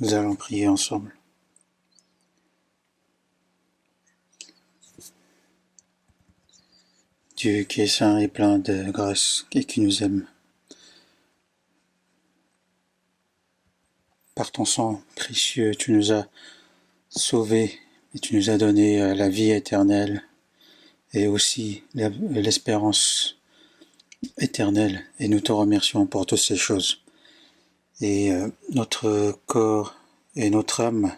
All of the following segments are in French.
Nous allons prier ensemble. Dieu qui est saint et plein de grâce et qui nous aime. Par ton sang précieux, tu nous as sauvés et tu nous as donné la vie éternelle et aussi l'espérance éternelle. Et nous te remercions pour toutes ces choses. Et notre corps et notre âme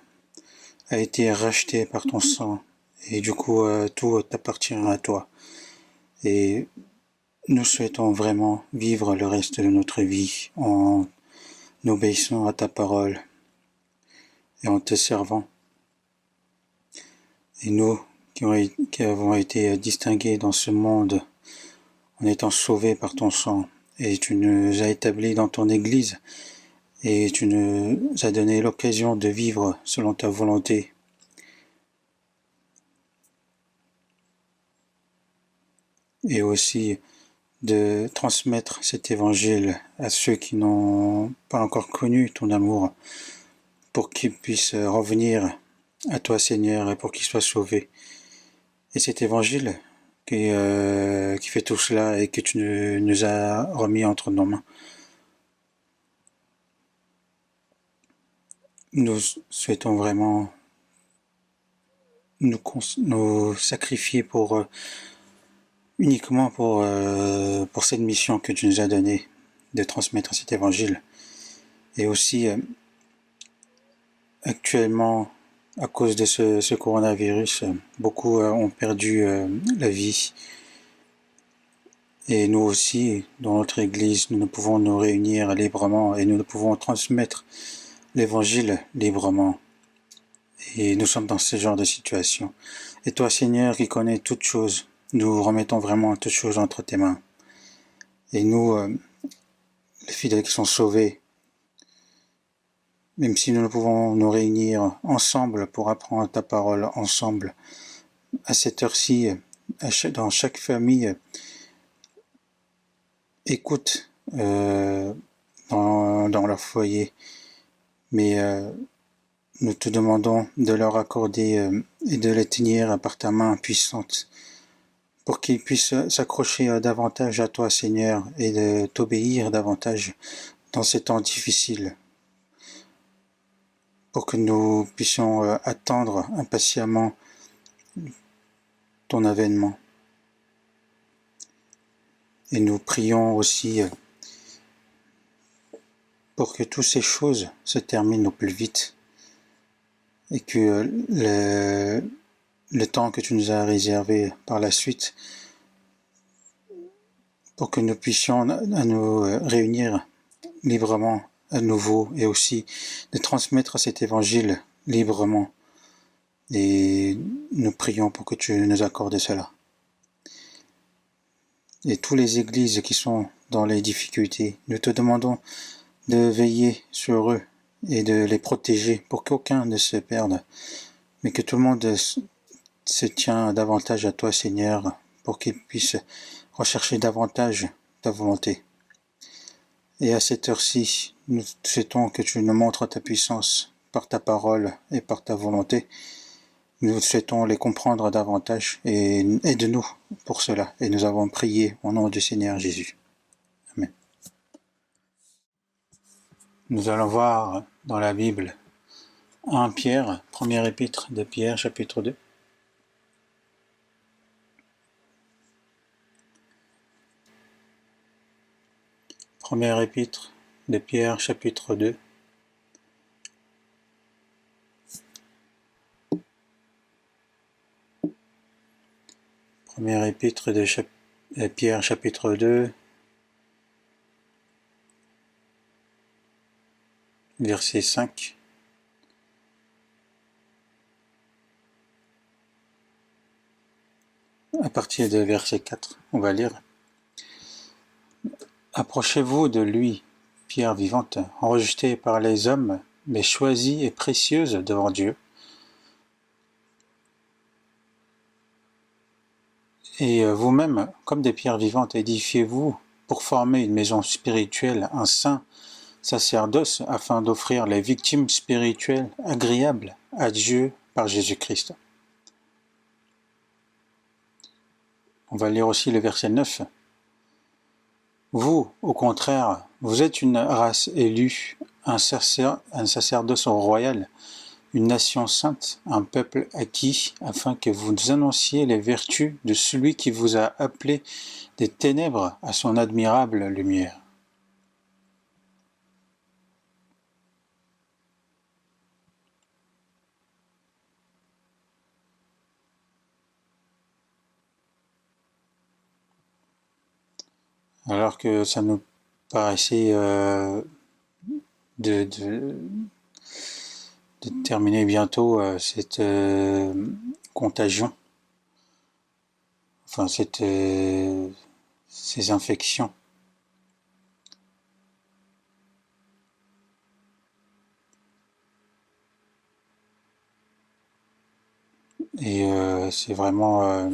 a été racheté par ton sang. Et du coup, tout t'appartient à toi. Et nous souhaitons vraiment vivre le reste de notre vie en obéissant à ta parole et en te servant. Et nous qui avons été distingués dans ce monde en étant sauvés par ton sang, et tu nous as établis dans ton Église, et tu nous as donné l'occasion de vivre selon ta volonté. Et aussi de transmettre cet évangile à ceux qui n'ont pas encore connu ton amour, pour qu'ils puissent revenir à toi, Seigneur, et pour qu'ils soient sauvés. Et cet évangile qui fait tout cela et que tu nous as remis entre nos mains. Nous souhaitons vraiment nous sacrifier uniquement pour cette mission que tu nous as donnée, de transmettre cet évangile. Et aussi, actuellement, à cause de ce coronavirus, beaucoup ont perdu la vie. Et nous aussi, dans notre Église, nous ne pouvons nous réunir librement et nous ne pouvons transmettre l'Évangile librement. Et nous sommes dans ce genre de situation. Et toi, Seigneur, qui connais toutes choses, nous remettons vraiment toutes choses entre tes mains. Et nous, les fidèles qui sont sauvés, même si nous ne pouvons nous réunir ensemble pour apprendre ta parole ensemble, à cette heure-ci, dans chaque famille, écoute dans leur foyer. Mais nous te demandons de leur accorder et de les tenir par ta main puissante, pour qu'ils puissent s'accrocher davantage à toi, Seigneur, et de t'obéir davantage dans ces temps difficiles, pour que nous puissions attendre impatiemment ton avènement. Et nous prions aussi pour que toutes ces choses se terminent au plus vite, et que le temps que tu nous as réservé par la suite, pour que nous puissions nous réunir librement à nouveau, et aussi de transmettre cet évangile librement. Et nous prions pour que tu nous accordes cela. Et toutes les églises qui sont dans les difficultés, nous te demandons de veiller sur eux et de les protéger pour qu'aucun ne se perde, mais que tout le monde se tient davantage à toi, Seigneur, pour qu'ils puissent rechercher davantage ta volonté. Et à cette heure-ci, nous souhaitons que tu nous montres ta puissance par ta parole et par ta volonté. Nous souhaitons les comprendre davantage et aide-nous pour cela. Et nous avons prié au nom du Seigneur Jésus. Amen. Nous allons voir dans la Bible 1 Pierre, première épître de Pierre, chapitre 2. Première épître de Pierre, chapitre 2. Première épître de Pierre, chapitre 2, verset 5. À partir de verset 4, on va lire. Approchez-vous de lui, pierre vivante, enregistrée par les hommes, mais choisie et précieuse devant Dieu. Et vous-même, comme des pierres vivantes, édifiez-vous pour former une maison spirituelle, un saint sacerdoce afin d'offrir les victimes spirituelles agréables à Dieu par Jésus-Christ. On va lire aussi le verset 9. Vous, au contraire, vous êtes une race élue, un sacerdoce royal, une nation sainte, un peuple acquis, afin que vous annonciez les vertus de celui qui vous a appelé des ténèbres à son admirable lumière. Alors que ça nous paraissait de terminer bientôt cette contagion, enfin ces infections. Et c'est vraiment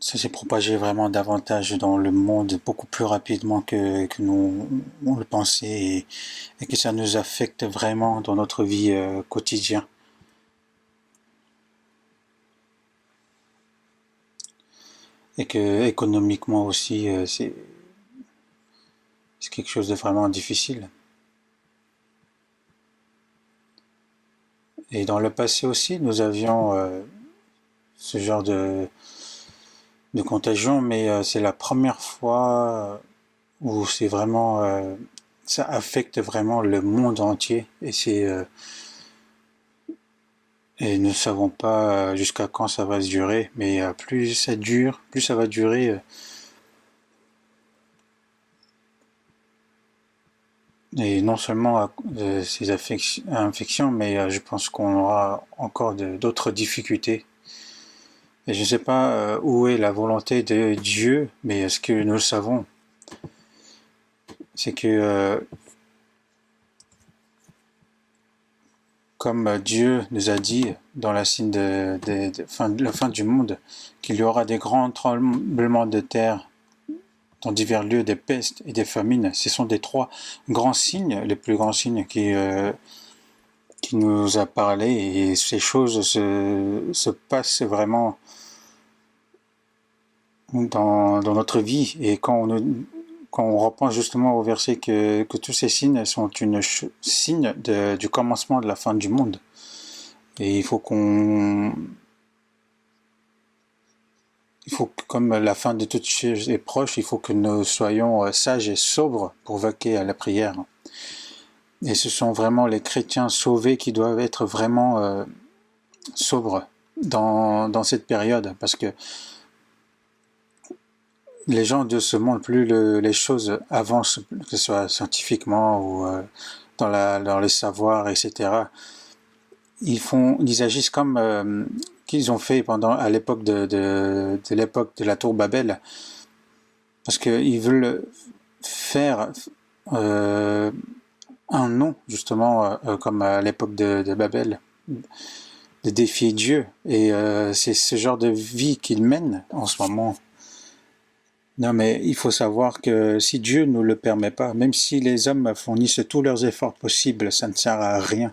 ça s'est propagé vraiment davantage dans le monde beaucoup plus rapidement que nous on le pensait, et que ça nous affecte vraiment dans notre vie quotidienne. Et que économiquement aussi c'est quelque chose de vraiment difficile. Et dans le passé aussi, nous avions ce genre de contagion, mais c'est la première fois où c'est vraiment ça affecte vraiment le monde entier, et et nous ne savons pas jusqu'à quand ça va se durer, mais plus ça dure, plus ça va durer. Et non seulement ces infections, mais je pense qu'on aura encore d'autres difficultés. Et je ne sais pas où est la volonté de Dieu, mais ce que nous savons, c'est que comme Dieu nous a dit dans la signe de la fin du monde, qu'il y aura des grands tremblements de terre dans divers lieux, des pestes et des famines. Ce sont des 3 grands signes, les plus grands signes qui nous a parlé, et ces choses se passent vraiment dans notre vie. Et quand on repense justement au verset que tous ces signes sont signe du commencement de la fin du monde, et il faut que, comme la fin de toutes choses est proche, il faut que nous soyons sages et sobres pour vaquer à la prière. Et ce sont vraiment les chrétiens sauvés qui doivent être vraiment sobres dans cette période, parce que les gens de ce monde, plus les choses avancent, que ce soit scientifiquement ou dans les savoirs, etc., ils agissent comme qu'ils ont fait à l'époque de l'époque de la tour Babel, parce qu'ils veulent faire un nom, justement, comme à l'époque de Babel, de défier Dieu. Et c'est ce genre de vie qu'ils mènent en ce moment. Non, mais il faut savoir que si Dieu ne le permet pas, même si les hommes fournissent tous leurs efforts possibles, ça ne sert à rien.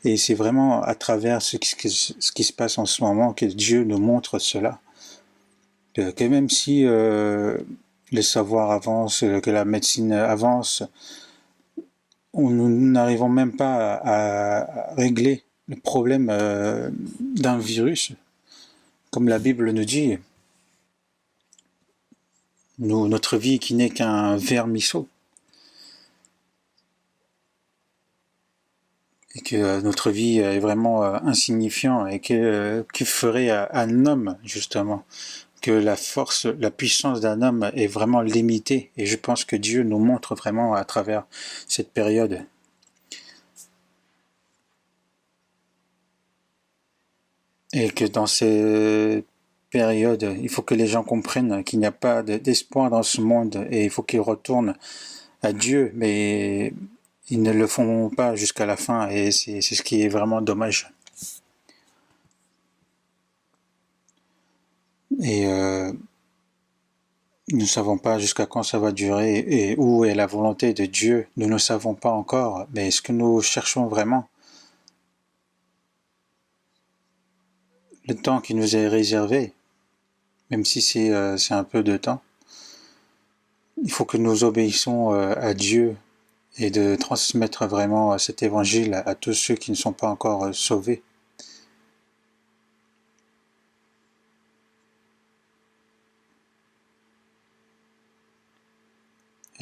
Et c'est vraiment à travers ce qui se passe en ce moment que Dieu nous montre cela. Que même si les savoirs avancent, que la médecine avance, nous n'arrivons même pas à régler le problème d'un virus. Comme la Bible nous dit, notre vie qui n'est qu'un vermisseau. Et que notre vie est vraiment insignifiant, et que ferait un homme, justement, que la force, la puissance d'un homme est vraiment limitée. Et je pense que Dieu nous montre vraiment à travers cette période. Et que dans ces périodes, il faut que les gens comprennent qu'il n'y a pas d'espoir dans ce monde, et il faut qu'ils retournent à Dieu, mais ils ne le font pas jusqu'à la fin, et c'est ce qui est vraiment dommage. Et Nous ne savons pas jusqu'à quand ça va durer et où est la volonté de Dieu. Nous ne savons pas encore, mais est-ce que nous cherchons vraiment le temps qui nous est réservé, même si c'est un peu de temps? Il faut que nous obéissons à Dieu et de transmettre vraiment cet évangile à tous ceux qui ne sont pas encore sauvés.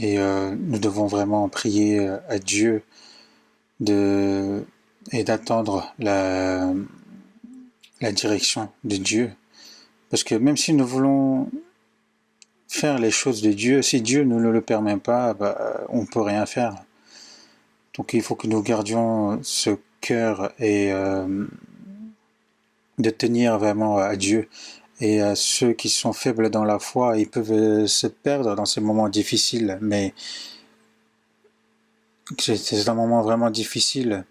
Et nous devons vraiment prier à Dieu et d'attendre la direction de Dieu. Parce que même si nous voulons faire les choses de Dieu, si Dieu ne le permet pas, on ne peut rien faire. Donc il faut que nous gardions ce cœur et de tenir vraiment à Dieu. Et ceux qui sont faibles dans la foi, ils peuvent se perdre dans ces moments difficiles, mais c'est un moment vraiment difficile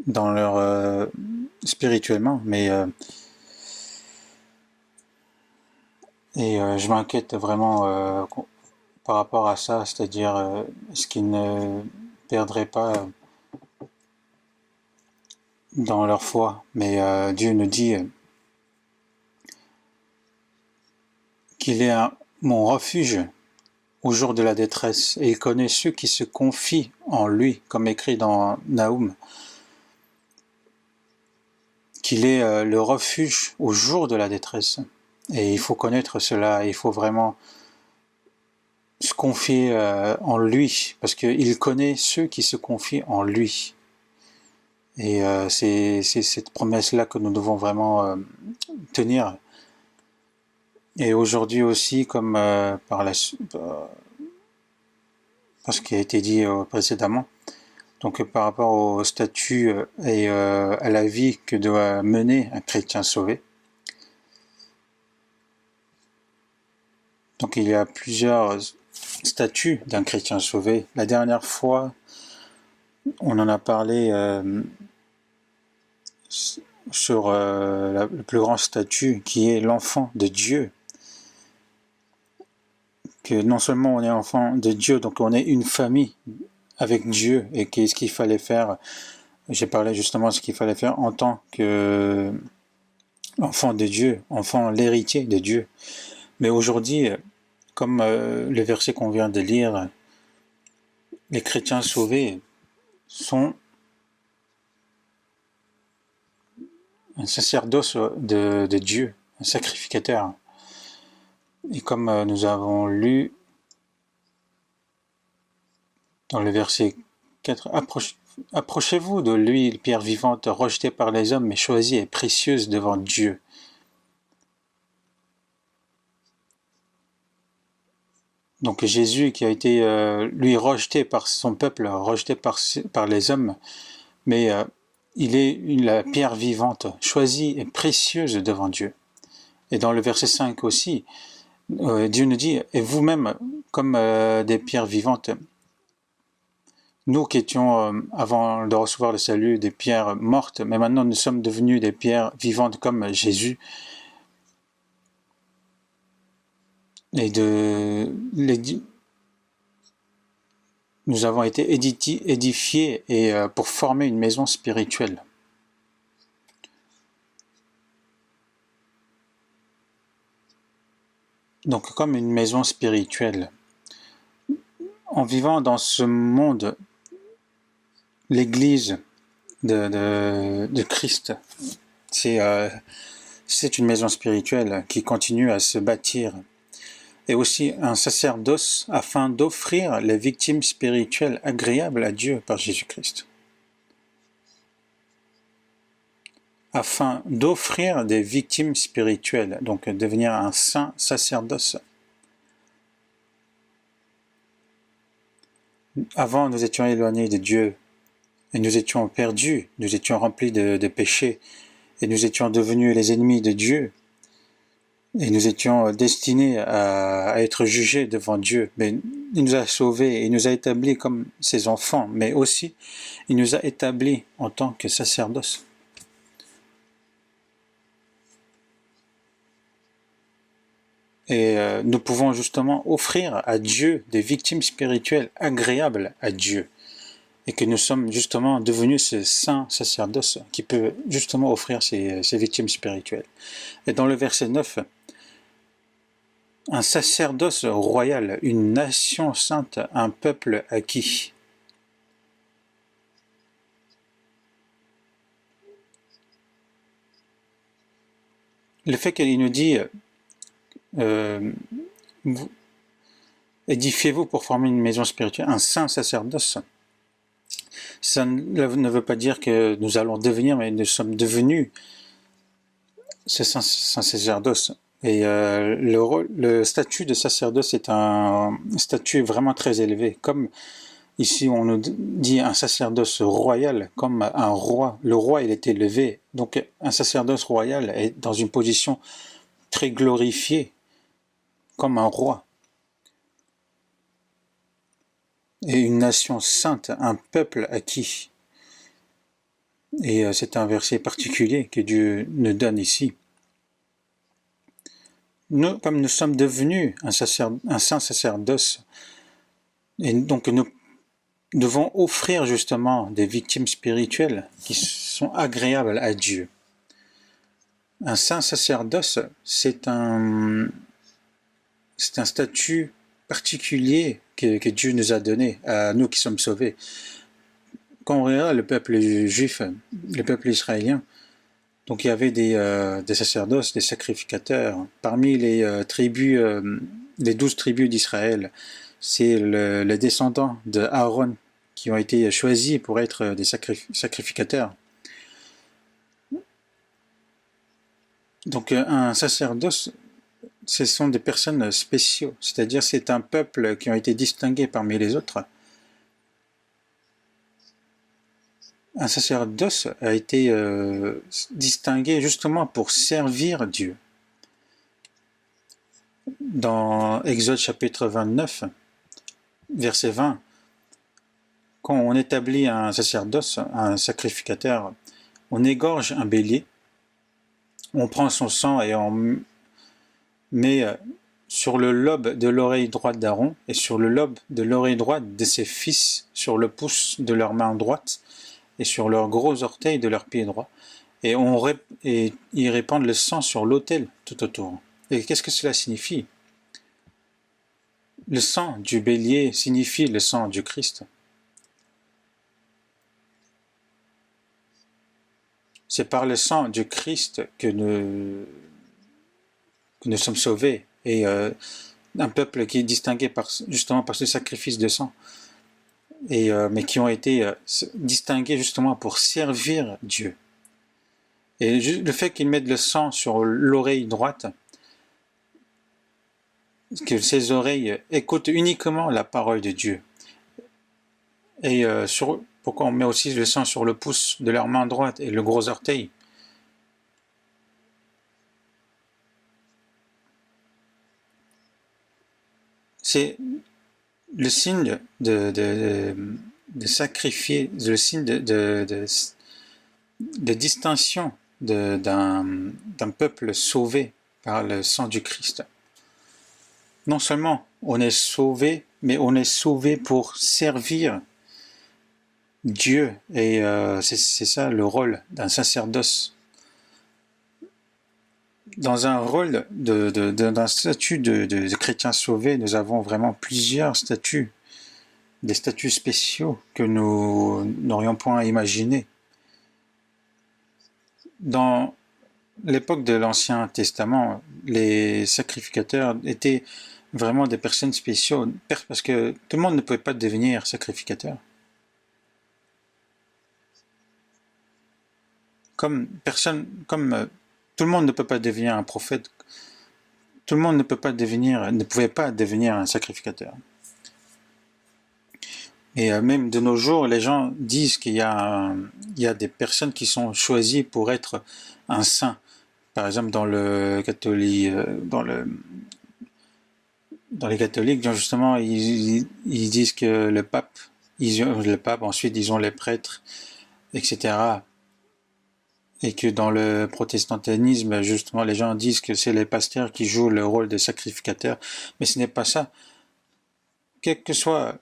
dans leur spirituellement, mais je m'inquiète vraiment par rapport à ça, c'est-à-dire est-ce qu'ils ne perdraient pas dans leur foi. Mais Dieu nous dit qu'il est mon refuge au jour de la détresse, et il connaît ceux qui se confient en lui, comme écrit dans Naoum, qu'il est le refuge au jour de la détresse. Et il faut connaître cela, il faut vraiment se confier en lui, parce qu'il connaît ceux qui se confient en lui. Et c'est cette promesse-là que nous devons vraiment tenir. Et aujourd'hui aussi, comme par ce qui a été dit précédemment, donc par rapport au statut et à la vie que doit mener un chrétien sauvé. Donc il y a plusieurs statuts d'un chrétien sauvé. La dernière fois, on en a parlé sur le plus grand statut qui est l'enfant de Dieu. Que non seulement on est enfant de Dieu, donc on est une famille avec Dieu, et qu'est-ce qu'il fallait faire. J'ai parlé justement de ce qu'il fallait faire en tant que enfant de Dieu, enfant l'héritier de Dieu. Mais aujourd'hui, comme le verset qu'on vient de lire, les chrétiens sauvés sont un sacerdoce de Dieu, un sacrificateur. Et comme nous avons lu dans le verset 4, approchez-vous de lui, pierre vivante, rejetée par les hommes, mais choisie et précieuse devant Dieu. Donc Jésus qui a été, lui, rejeté par son peuple, rejeté par les hommes, mais il est la pierre vivante, choisie et précieuse devant Dieu. Et dans le verset 5 aussi, Dieu nous dit, et vous-même, comme des pierres vivantes, nous qui étions, avant de recevoir le salut, des pierres mortes, mais maintenant nous sommes devenus des pierres vivantes comme Jésus. Et nous avons été édifiés et pour former une maison spirituelle. Donc comme une maison spirituelle. En vivant dans ce monde, l'Église de Christ, c'est une maison spirituelle qui continue à se bâtir, et aussi un sacerdoce afin d'offrir les victimes spirituelles agréables à Dieu par Jésus-Christ. Afin d'offrir des victimes spirituelles, donc devenir un saint sacerdoce. Avant, nous étions éloignés de Dieu, et nous étions perdus, nous étions remplis de péchés, et nous étions devenus les ennemis de Dieu, et nous étions destinés à être jugés devant Dieu. Mais il nous a sauvés, et il nous a établis comme ses enfants, mais aussi il nous a établis en tant que sacerdoce. Et nous pouvons justement offrir à Dieu des victimes spirituelles agréables à Dieu. Et que nous sommes justement devenus ce saint sacerdoce qui peut justement offrir ces victimes spirituelles. Et dans le verset 9, un sacerdoce royal, une nation sainte, un peuple acquis. Le fait qu'il nous dit édifiez-vous pour former une maison spirituelle, un saint sacerdoce, ça ne veut pas dire que nous allons devenir, mais nous sommes devenus ce saint sacerdoce. Et le statut de sacerdoce est un statut vraiment très élevé. Comme ici on nous dit un sacerdoce royal, comme un roi. Le roi il est élevé. Donc un sacerdoce royal est dans une position très glorifiée, comme un roi. Et une nation sainte, un peuple acquis. Et c'est un verset particulier que Dieu nous donne ici. Nous, comme nous sommes devenus un saint sacerdoce, et donc nous devons offrir justement des victimes spirituelles qui sont agréables à Dieu. Un saint sacerdoce, c'est un statut particulier que Dieu nous a donné à nous qui sommes sauvés. Quand on regarde le peuple juif, le peuple israélien, donc il y avait des sacerdoces, des sacrificateurs. Parmi les tribus, les 12 tribus d'Israël, c'est les descendants de Aaron qui ont été choisis pour être des sacrificateurs. Donc un sacerdoce, ce sont des personnes spéciaux, c'est-à-dire c'est un peuple qui ont été distingués parmi les autres. Un sacerdoce a été distingué justement pour servir Dieu. Dans Exode chapitre 29, verset 20, quand on établit un sacerdoce, un sacrificateur, on égorge un bélier, on prend son sang et on met sur le lobe de l'oreille droite d'Aaron et sur le lobe de l'oreille droite de ses fils, sur le pouce de leur main droite et sur leurs gros orteils de leur pied droit. Et ils répandent le sang sur l'autel tout autour. Et qu'est-ce que cela signifie? Le sang du bélier signifie le sang du Christ. C'est par le sang du Christ que nous sommes sauvés. Et un peuple qui est distingué justement par ce sacrifice de sang. Mais qui ont été distingués justement pour servir Dieu. Et le fait qu'ils mettent le sang sur l'oreille droite, que ces oreilles écoutent uniquement la parole de Dieu. Et pourquoi on met aussi le sang sur le pouce de leur main droite et le gros orteil? C'est le signe de sacrifier, le signe de distinction d'un peuple sauvé par le sang du Christ. Non seulement on est sauvé, mais on est sauvé pour servir Dieu. Et c'est ça le rôle d'un sacerdoce. Dans un rôle d'un statut de chrétien sauvé, nous avons vraiment plusieurs statuts, des statuts spéciaux que nous n'aurions point imaginé. Dans l'époque de l'Ancien Testament, les sacrificateurs étaient vraiment des personnes spéciales, parce que tout le monde ne pouvait pas devenir sacrificateur. Comme tout le monde ne peut pas devenir un prophète, tout le monde ne pouvait pas devenir un sacrificateur. Et même de nos jours, les gens disent qu'il y a des personnes qui sont choisies pour être un saint. Par exemple, dans les catholiques, justement, ils disent que le pape, ensuite ils ont les prêtres, etc. et que dans le protestantisme, justement, les gens disent que c'est les pasteurs qui jouent le rôle des sacrificateurs, mais ce n'est pas ça. Quel que soit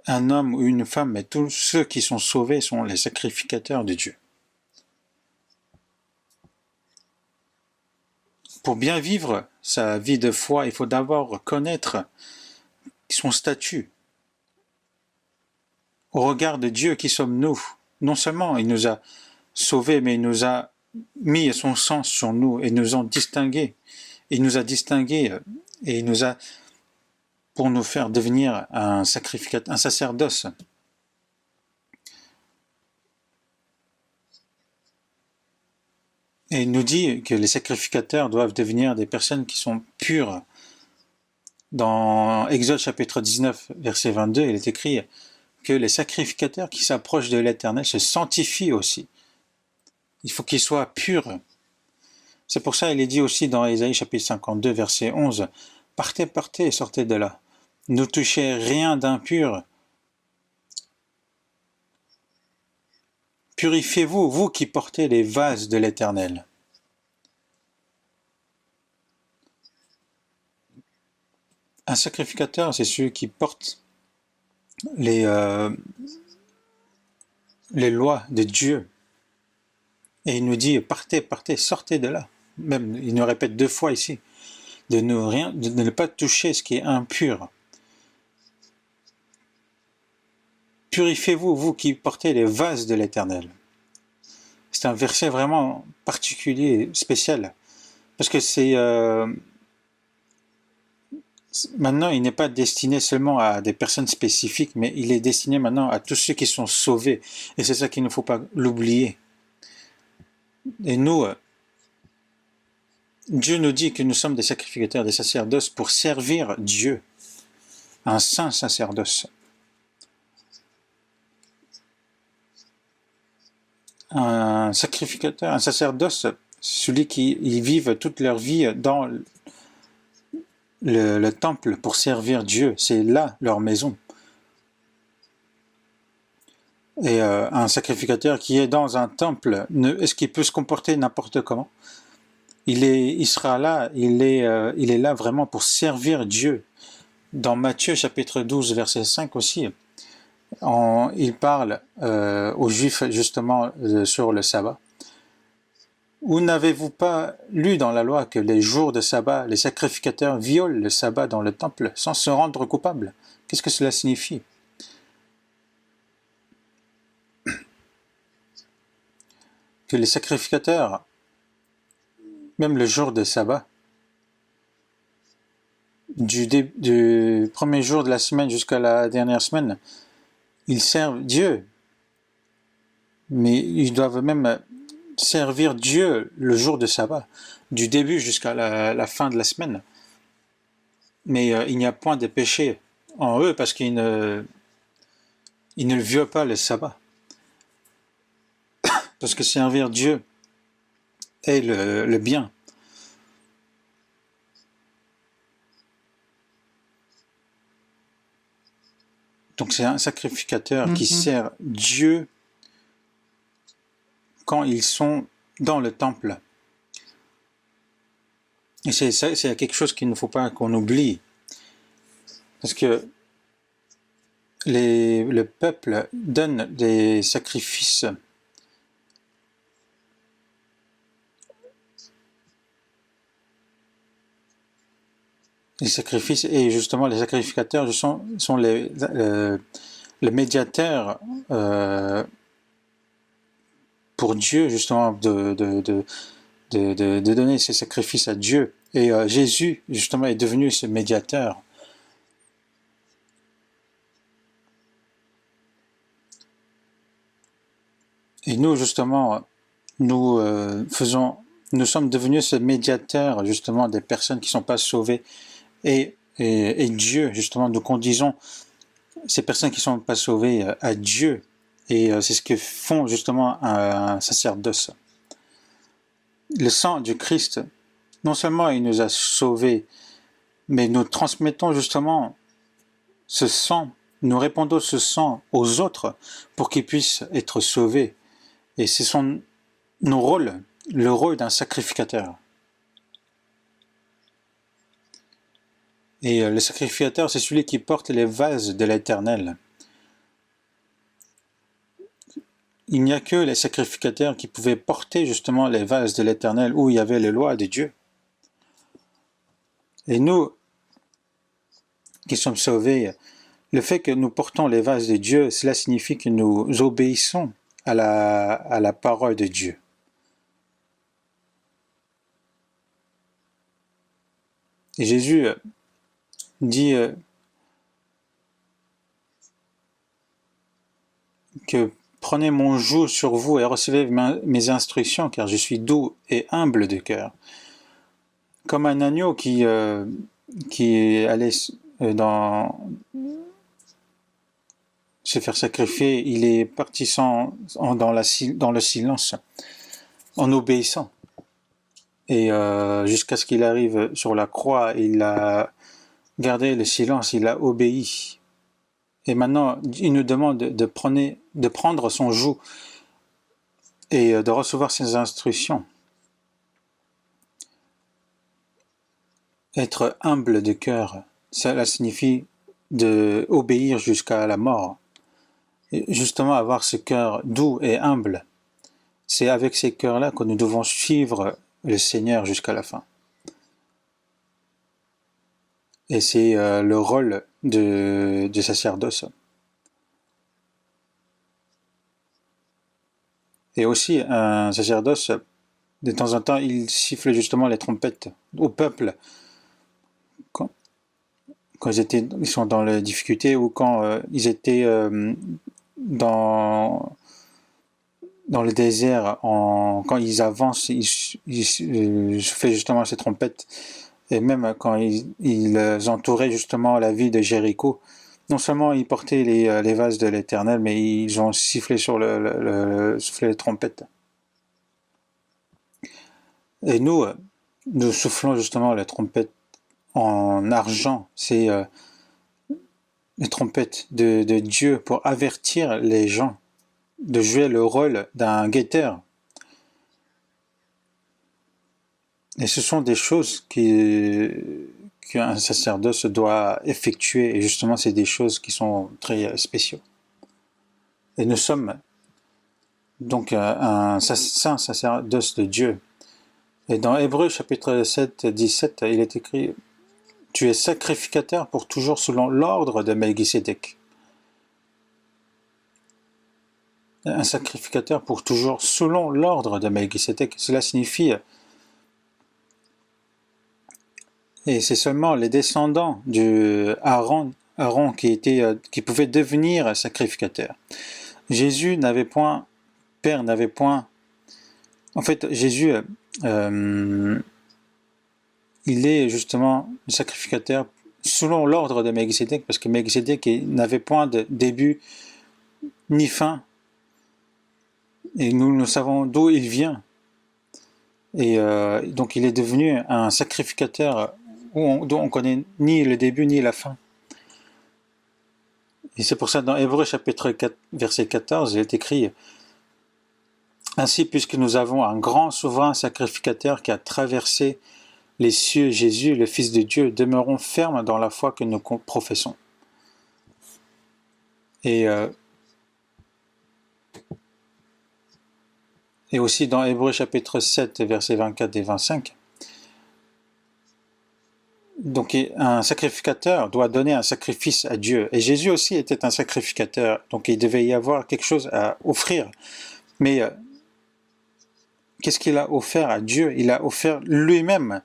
un homme ou une femme, mais tous ceux qui sont sauvés sont les sacrificateurs de Dieu. Pour bien vivre sa vie de foi, il faut d'abord connaître son statut. Au regard de Dieu, qui sommes-nous? Non seulement il nous a sauvés, mais il nous a mis son sang sur nous et nous a distingués. Il nous a distingués et il nous a, pour nous faire devenir un sacrificateur, un sacerdoce. Et il nous dit que les sacrificateurs doivent devenir des personnes qui sont pures. Dans Exode chapitre 19, verset 22, il est écrit que les sacrificateurs qui s'approchent de l'Éternel se sanctifient aussi. Il faut qu'ils soient purs. C'est pour ça qu'il est dit aussi dans Ésaïe chapitre 52, verset 11, « Partez, partez, sortez de là. Ne touchez rien d'impur. Purifiez-vous, vous qui portez les vases de l'Éternel. » Un sacrificateur, c'est celui qui porte les lois de Dieu. Et il nous dit, partez, partez, sortez de là. Même, il nous répète 2 fois ici, de ne pas toucher ce qui est impur. Purifiez-vous, vous qui portez les vases de l'Éternel. C'est un verset vraiment particulier, spécial. Parce que c'est... maintenant, il n'est pas destiné seulement à des personnes spécifiques, mais il est destiné maintenant à tous ceux qui sont sauvés. Et c'est ça qu'il ne faut pas l'oublier. Et nous, Dieu nous dit que nous sommes des sacrificateurs, des sacerdoces pour servir Dieu, un saint sacerdoce. Un sacrificateur, un sacerdoce, celui qui vivent toute leur vie dans le temple pour servir Dieu, c'est là leur maison. Et un sacrificateur qui est dans un temple, est-ce qu'il peut se comporter n'importe comment? Il sera là, il est là vraiment pour servir Dieu. Dans Matthieu chapitre 12, verset 5 aussi, il parle aux Juifs justement sur le sabbat. Ou n'avez-vous pas lu dans la loi que les jours de sabbat, les sacrificateurs violent le sabbat dans le temple sans se rendre coupables? Qu'est-ce que cela signifie? Que les sacrificateurs, même le jour de sabbat, du premier jour de la semaine jusqu'à la dernière semaine, ils servent Dieu. Mais ils doivent même servir Dieu le jour de sabbat, du début jusqu'à la fin de la semaine. Mais il n'y a point de péché en eux parce qu'ils ne violent pas le sabbat. Parce que servir Dieu est le bien. Donc c'est un sacrificateur qui sert Dieu quand ils sont dans le temple. Et c'est quelque chose qu'il ne faut pas qu'on oublie. Parce que le peuple donne des sacrifices et justement les sacrificateurs sont le médiateur pour Dieu, justement, de donner ces sacrifices à Dieu. Et Jésus, justement, est devenu ce médiateur. Et nous, justement, nous sommes devenus ce médiateur, justement, des personnes qui ne sont pas sauvées. Et Dieu, justement, nous conduisons ces personnes qui ne sont pas sauvées à Dieu. Et c'est ce que font justement un sacerdoce. Le sang du Christ, non seulement il nous a sauvés, mais nous transmettons justement ce sang, nous répandons ce sang aux autres pour qu'ils puissent être sauvés. Et ce sont nos rôles, le rôle d'un sacrificateur. Et le sacrificateur, c'est celui qui porte les vases de l'Éternel. Il n'y a que les sacrificateurs qui pouvaient porter justement les vases de l'Éternel où il y avait les lois de Dieu. Et nous, qui sommes sauvés, le fait que nous portons les vases de Dieu, cela signifie que nous obéissons à la parole de Dieu. Et Jésus dit que prenez mon joug sur vous et recevez mes instructions, car je suis doux et humble de cœur. Comme un agneau qui allait se faire sacrifier, il est parti dans le silence, en obéissant. Et jusqu'à ce qu'il arrive sur la croix, il a gardé le silence, il a obéi. Et maintenant, il nous demande de prendre son joug et de recevoir ses instructions. Être humble de cœur, cela signifie d'obéir jusqu'à la mort. Et justement, avoir ce cœur doux et humble, c'est avec ces cœurs-là que nous devons suivre le Seigneur jusqu'à la fin. Et c'est le rôle de sacerdoce. Et aussi, un sacerdoce, de temps en temps, il siffle justement les trompettes au peuple quand ils sont dans les difficultés ou quand ils étaient dans le désert, quand ils avancent, ils fait justement ces trompettes. Et même quand ils entouraient justement la ville de Jéricho, non seulement ils portaient les vases de l'Éternel, mais ils ont sifflé soufflé les trompettes. Et nous soufflons justement les trompettes en argent. C'est les trompettes de Dieu pour avertir les gens de jouer le rôle d'un guetteur. Et ce sont des choses qu'un sacerdoce doit effectuer, et justement c'est des choses qui sont très spéciaux. Et nous sommes donc un saint sacerdoce de Dieu. Et dans Hébreux chapitre 7, 17, il est écrit « Tu es sacrificateur pour toujours selon l'ordre de Melchisédek ». Un sacrificateur pour toujours selon l'ordre de Melchisédek, cela signifie, et c'est seulement les descendants de Aaron qui pouvaient devenir sacrificateurs. Jésus n'avait point, Père n'avait point. En fait, Jésus, il est justement le sacrificateur selon l'ordre de Melchisédek, parce que Melchisédek n'avait point de début ni fin. Et nous savons d'où il vient. Et donc il est devenu un sacrificateur dont on ne connaît ni le début ni la fin. Et c'est pour ça dans Hébreux chapitre 4, verset 14, il est écrit « Ainsi, puisque nous avons un grand souverain sacrificateur qui a traversé les cieux, Jésus, le Fils de Dieu, demeurons fermes dans la foi que nous professons. » Et aussi dans Hébreux chapitre 7, versets 24 et 25, donc un sacrificateur doit donner un sacrifice à Dieu. Et Jésus aussi était un sacrificateur, donc il devait y avoir quelque chose à offrir. Mais qu'est-ce qu'il a offert à Dieu? Il a offert lui-même.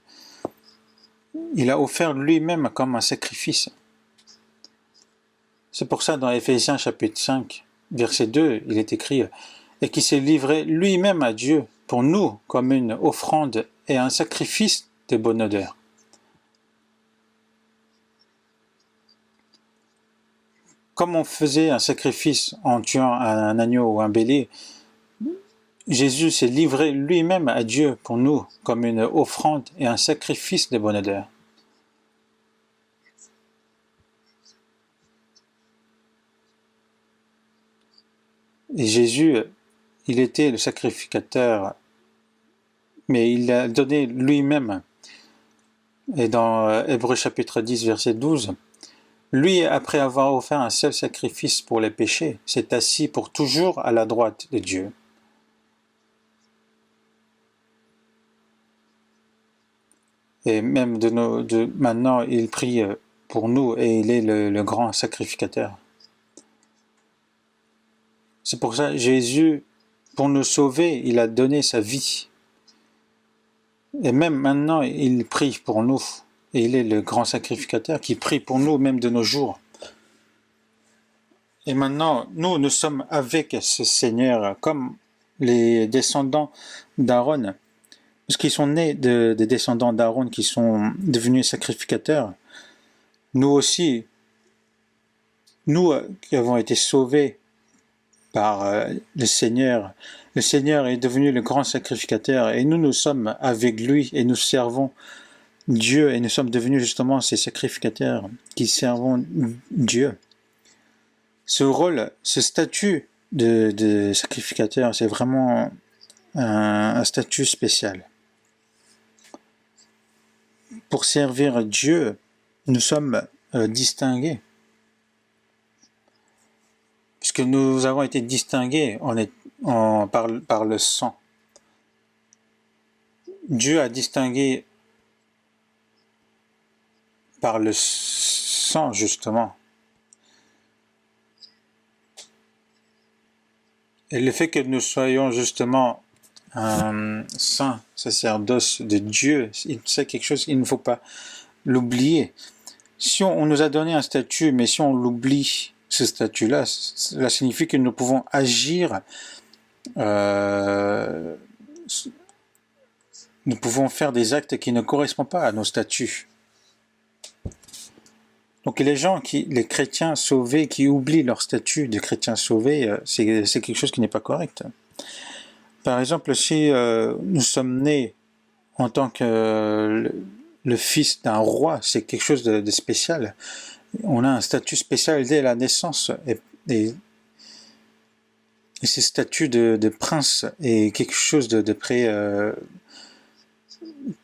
Il a offert lui-même comme un sacrifice. C'est pour ça dans Éphésiens chapitre 5, verset 2, il est écrit « Et qui s'est livré lui-même à Dieu pour nous comme une offrande et un sacrifice de bonne odeur. » Comme on faisait un sacrifice en tuant un agneau ou un bélier, Jésus s'est livré lui-même à Dieu pour nous comme une offrande et un sacrifice de bonne odeur. Et Jésus, il était le sacrificateur mais il a donné lui-même. Et dans Hébreux chapitre 10, verset 12, lui, après avoir offert un seul sacrifice pour les péchés, s'est assis pour toujours à la droite de Dieu. Et même maintenant, il prie pour nous et il est le grand sacrificateur. C'est pour ça, Jésus, pour nous sauver, il a donné sa vie. Et même maintenant, il prie pour nous. Et il est le grand sacrificateur qui prie pour nous, même de nos jours. Et maintenant, nous sommes avec ce Seigneur, comme les descendants d'Aaron. Parce qu'ils sont nés des descendants d'Aaron qui sont devenus sacrificateurs. Nous aussi, nous qui avons été sauvés par le Seigneur est devenu le grand sacrificateur et nous sommes avec lui et nous servons Dieu et nous sommes devenus justement ces sacrificateurs qui servons Dieu. Ce rôle, ce statut de sacrificateur, c'est vraiment un statut spécial. Pour servir Dieu, nous sommes distingués. Puisque nous avons été distingués par le sang. Dieu a distingué par le sang, justement. Et le fait que nous soyons justement un saint sacerdoce de Dieu, c'est quelque chose qu'il ne faut pas l'oublier. Si on nous a donné un statut, mais si on l'oublie, ce statut-là, cela signifie que nous pouvons agir, nous pouvons faire des actes qui ne correspondent pas à nos statuts. Donc les chrétiens sauvés qui oublient leur statut de chrétiens sauvés, c'est quelque chose qui n'est pas correct. Par exemple, si nous sommes nés en tant que le fils d'un roi, c'est quelque chose de spécial. On a un statut spécial dès la naissance. Et ce statut de prince est quelque chose de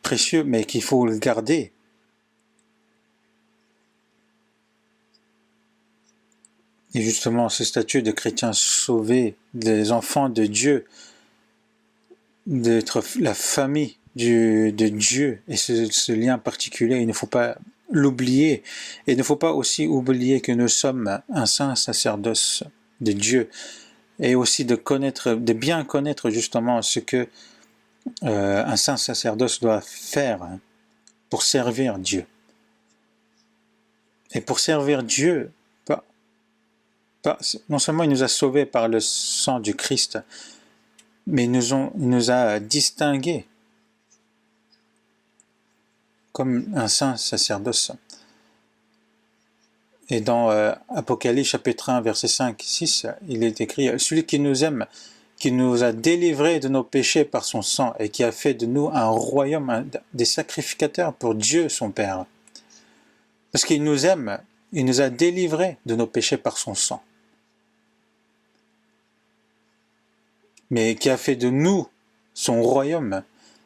précieux, mais qu'il faut le garder. Et justement, ce statut de chrétien sauvé, des enfants de Dieu, d'être la famille de Dieu, et ce lien particulier, il ne faut pas l'oublier. Et il ne faut pas aussi oublier que nous sommes un saint sacerdoce de Dieu, et aussi de bien connaître justement ce que un saint sacerdoce doit faire pour servir Dieu. Et pour servir Dieu, non seulement il nous a sauvés par le sang du Christ, mais il nous a distingués comme un saint sacerdoce. Et dans Apocalypse chapitre 1, verset 5-6, il est écrit « Celui qui nous aime, qui nous a délivrés de nos péchés par son sang, et qui a fait de nous un royaume, des sacrificateurs pour Dieu son Père. » Parce qu'il nous aime, il nous a délivrés de nos péchés par son sang. Mais qui a fait de nous son royaume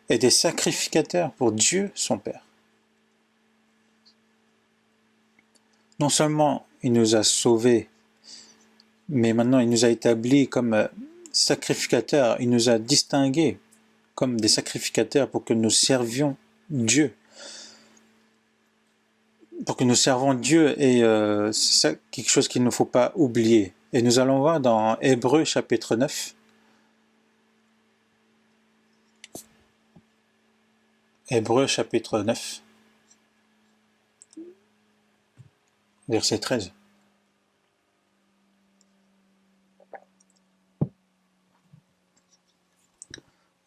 et des sacrificateurs pour Dieu son Père. Non seulement il nous a sauvés, mais maintenant il nous a établis comme sacrificateurs, il nous a distingués comme des sacrificateurs pour que nous servions Dieu. Pour que nous servons Dieu, et c'est ça quelque chose qu'il ne faut pas oublier. Et nous allons voir dans Hébreux chapitre 9, Hébreux chapitre 9, verset 13.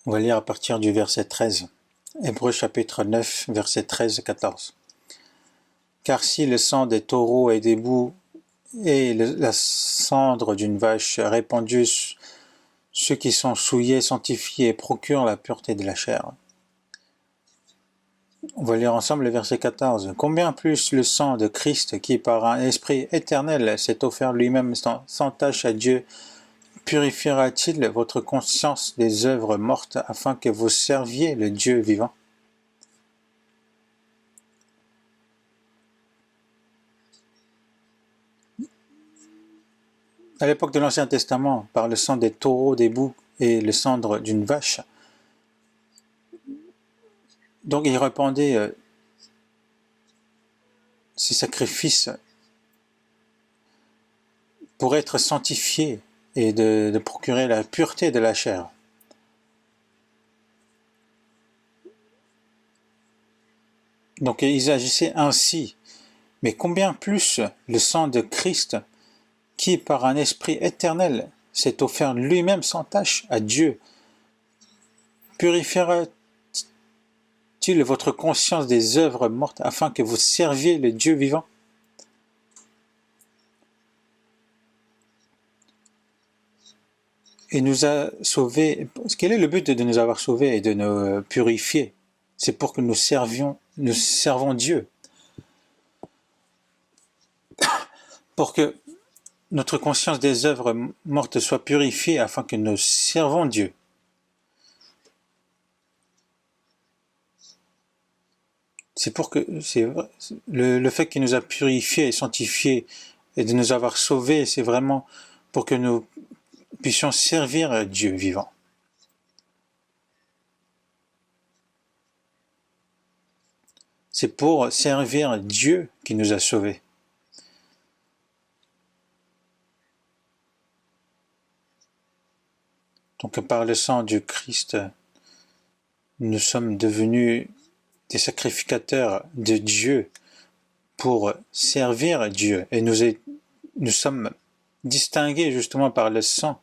On va lire à partir du verset 13. Hébreux chapitre 9, verset 13-14. Car si le sang des taureaux et des boucs et la cendre d'une vache répandue, ceux qui sont souillés, sanctifiés, procurent la pureté de la chair. On va lire ensemble le verset 14. Combien plus le sang de Christ, qui par un esprit éternel s'est offert lui-même sans tâche à Dieu, purifiera-t-il votre conscience des œuvres mortes afin que vous serviez le Dieu vivant? À l'époque de l'Ancien Testament, par le sang des taureaux, des boucs et le cendre d'une vache, donc il répandait ces sacrifices pour être sanctifiés et de procurer la pureté de la chair. Donc ils agissaient ainsi, mais combien plus le sang de Christ, qui par un esprit éternel s'est offert lui-même sans tache à Dieu, purifiera-t-il votre conscience des œuvres mortes afin que vous serviez le Dieu vivant? Et nous a sauvés. Quel est le but de nous avoir sauvés et de nous purifier? C'est pour que nous servons Dieu. Pour que notre conscience des œuvres mortes soit purifiée afin que nous servons Dieu. C'est pour que le fait qu'il nous a purifiés et sanctifiés et de nous avoir sauvés, c'est vraiment pour que nous puissions servir Dieu vivant. C'est pour servir Dieu qui nous a sauvés. Donc par le sang du Christ, nous sommes devenus des sacrificateurs de Dieu pour servir Dieu. Et nous sommes distingués justement par le sang.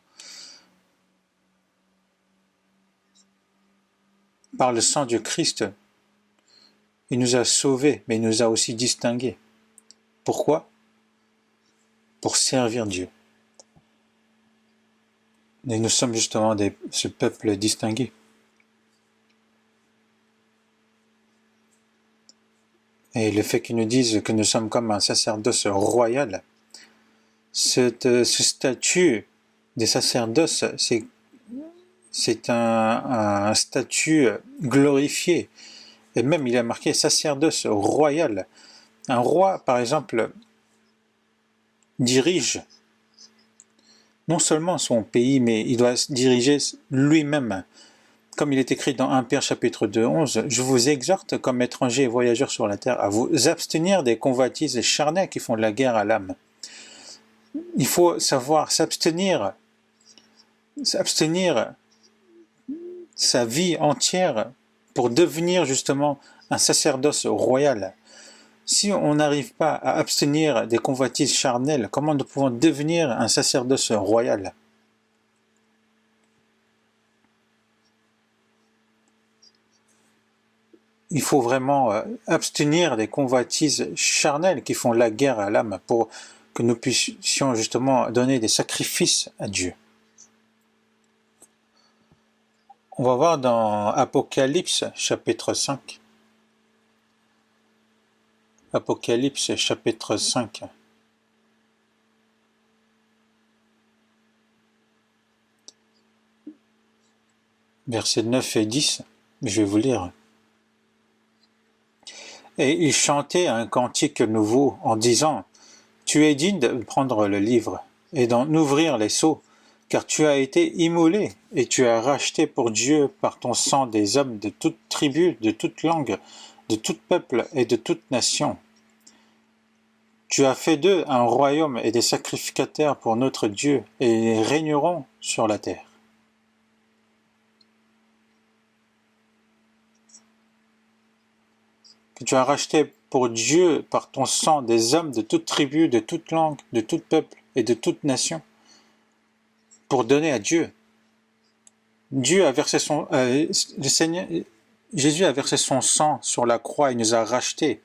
Par le sang du Christ, il nous a sauvés, mais il nous a aussi distingués. Pourquoi? Pour servir Dieu. Et nous sommes justement ce peuple distingué. Et le fait qu'ils nous disent que nous sommes comme un sacerdoce royal, ce statut des sacerdoces, c'est un statut glorifié. Et même il a marqué sacerdoce royal. Un roi, par exemple, dirige non seulement son pays, mais il doit se diriger lui-même. Comme il est écrit dans 1 Pierre chapitre 2, 11, « Je vous exhorte, comme étrangers et voyageurs sur la terre, à vous abstenir des convoitises charnelles qui font de la guerre à l'âme. » Il faut savoir s'abstenir sa vie entière pour devenir justement un sacerdoce royal. Si on n'arrive pas à abstenir des convoitises charnelles, comment nous pouvons devenir un sacerdoce royal? Il faut vraiment abstenir des convoitises charnelles qui font la guerre à l'âme pour que nous puissions justement donner des sacrifices à Dieu. On va voir dans Apocalypse chapitre 5. Apocalypse chapitre 5. Versets 9 et 10, je vais vous lire. Et il chantait un cantique nouveau en disant, « Tu es digne de prendre le livre et d'en ouvrir les sceaux, car tu as été immolé et tu as racheté pour Dieu par ton sang des hommes de toute tribu, de toute langue, de tout peuple et de toute nation. Tu as fait d'eux un royaume et des sacrificateurs pour notre Dieu, et ils régneront sur la terre. » Que tu as racheté pour Dieu par ton sang des hommes de toute tribu, de toute langue, de tout peuple et de toute nation, pour donner à Dieu. Dieu a versé le Seigneur, Jésus a versé son sang sur la croix, il nous a rachetés.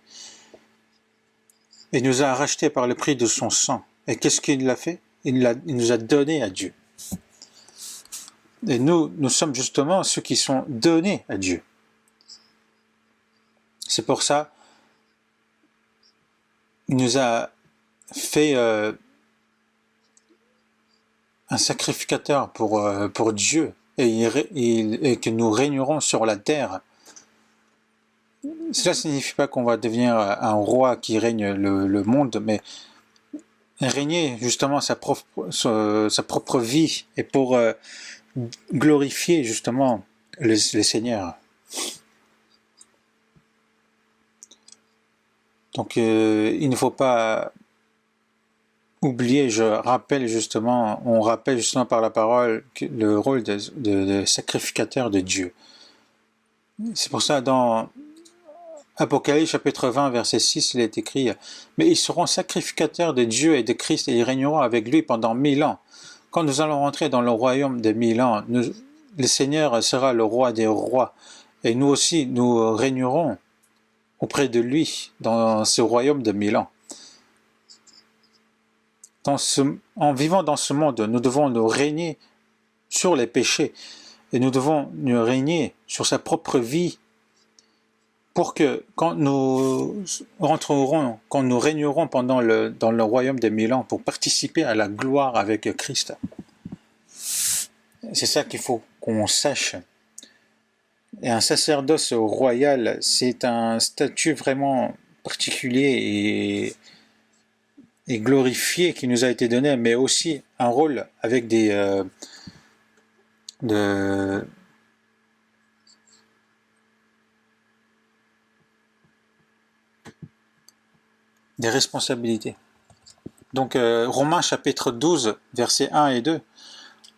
Il nous a rachetés par le prix de son sang. Et qu'est-ce qu'il a fait? Il nous a donné à Dieu. Et nous sommes justement ceux qui sont donnés à Dieu. C'est pour ça qu'il nous a fait un sacrificateur pour Dieu et que nous régnerons sur la terre. Cela ne signifie pas qu'on va devenir un roi qui règne le monde, mais régner justement sa propre vie et pour glorifier justement le Seigneur. Donc il ne faut pas oublier, on rappelle justement par la parole le rôle de sacrificateur de Dieu. C'est pour ça dans Apocalypse chapitre 20 verset 6 il est écrit « Mais ils seront sacrificateurs de Dieu et de Christ et ils régneront avec lui pendant 1000 ans. Quand nous allons rentrer dans le royaume de 1000 ans, le Seigneur sera le roi des rois et nous aussi nous régnerons auprès de lui dans ce royaume de 1000 ans. » En vivant dans ce monde, nous devons nous régner sur les péchés et nous devons nous régner sur sa propre vie pour que quand nous régnerons dans le royaume des 1000 ans pour participer à la gloire avec Christ. C'est ça qu'il faut qu'on sache. Et un sacerdoce royal, c'est un statut vraiment particulier et glorifié qui nous a été donné, mais aussi un rôle avec des responsabilités. Donc Romains chapitre 12, versets 1 et 2.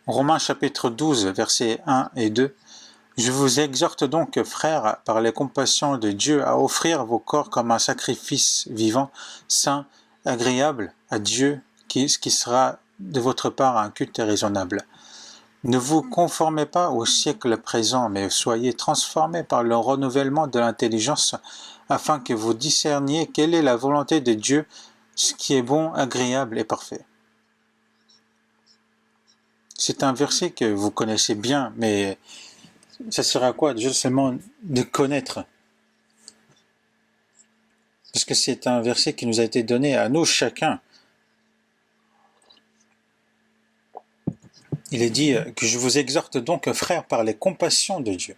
Romains chapitre 12, versets 1 et 2. Je vous exhorte donc, frères, par les compassions de Dieu, à offrir vos corps comme un sacrifice vivant, saint, agréable à Dieu, ce qui sera de votre part un culte raisonnable. Ne vous conformez pas au siècle présent, mais soyez transformés par le renouvellement de l'intelligence, afin que vous discerniez quelle est la volonté de Dieu, ce qui est bon, agréable et parfait. C'est un verset que vous connaissez bien, mais ça sert à quoi? Juste seulement de connaître. Parce que c'est un verset qui nous a été donné à nous chacun. Il est dit que je vous exhorte donc, frères, par les compassions de Dieu.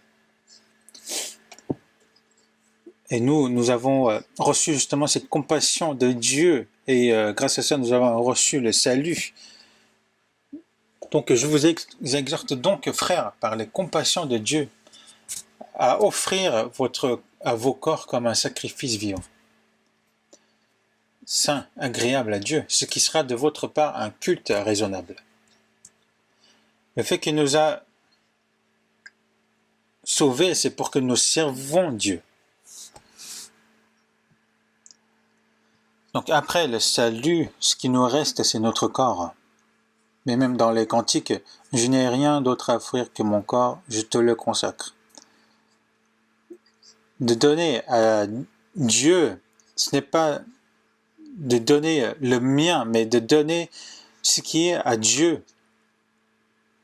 Et nous avons reçu justement cette compassion de Dieu et grâce à ça, nous avons reçu le salut. Donc je vous exhorte donc, frères, par les compassions de Dieu, à offrir vos corps comme un sacrifice vivant, saint, agréable à Dieu, ce qui sera de votre part un culte raisonnable. Le fait qu'il nous a sauvés, c'est pour que nous servons Dieu. Donc après le salut, ce qui nous reste, c'est notre corps. Mais même dans les cantiques, je n'ai rien d'autre à offrir que mon corps, je te le consacre. De donner à Dieu, ce n'est pas de donner le mien, mais de donner ce qui est à Dieu.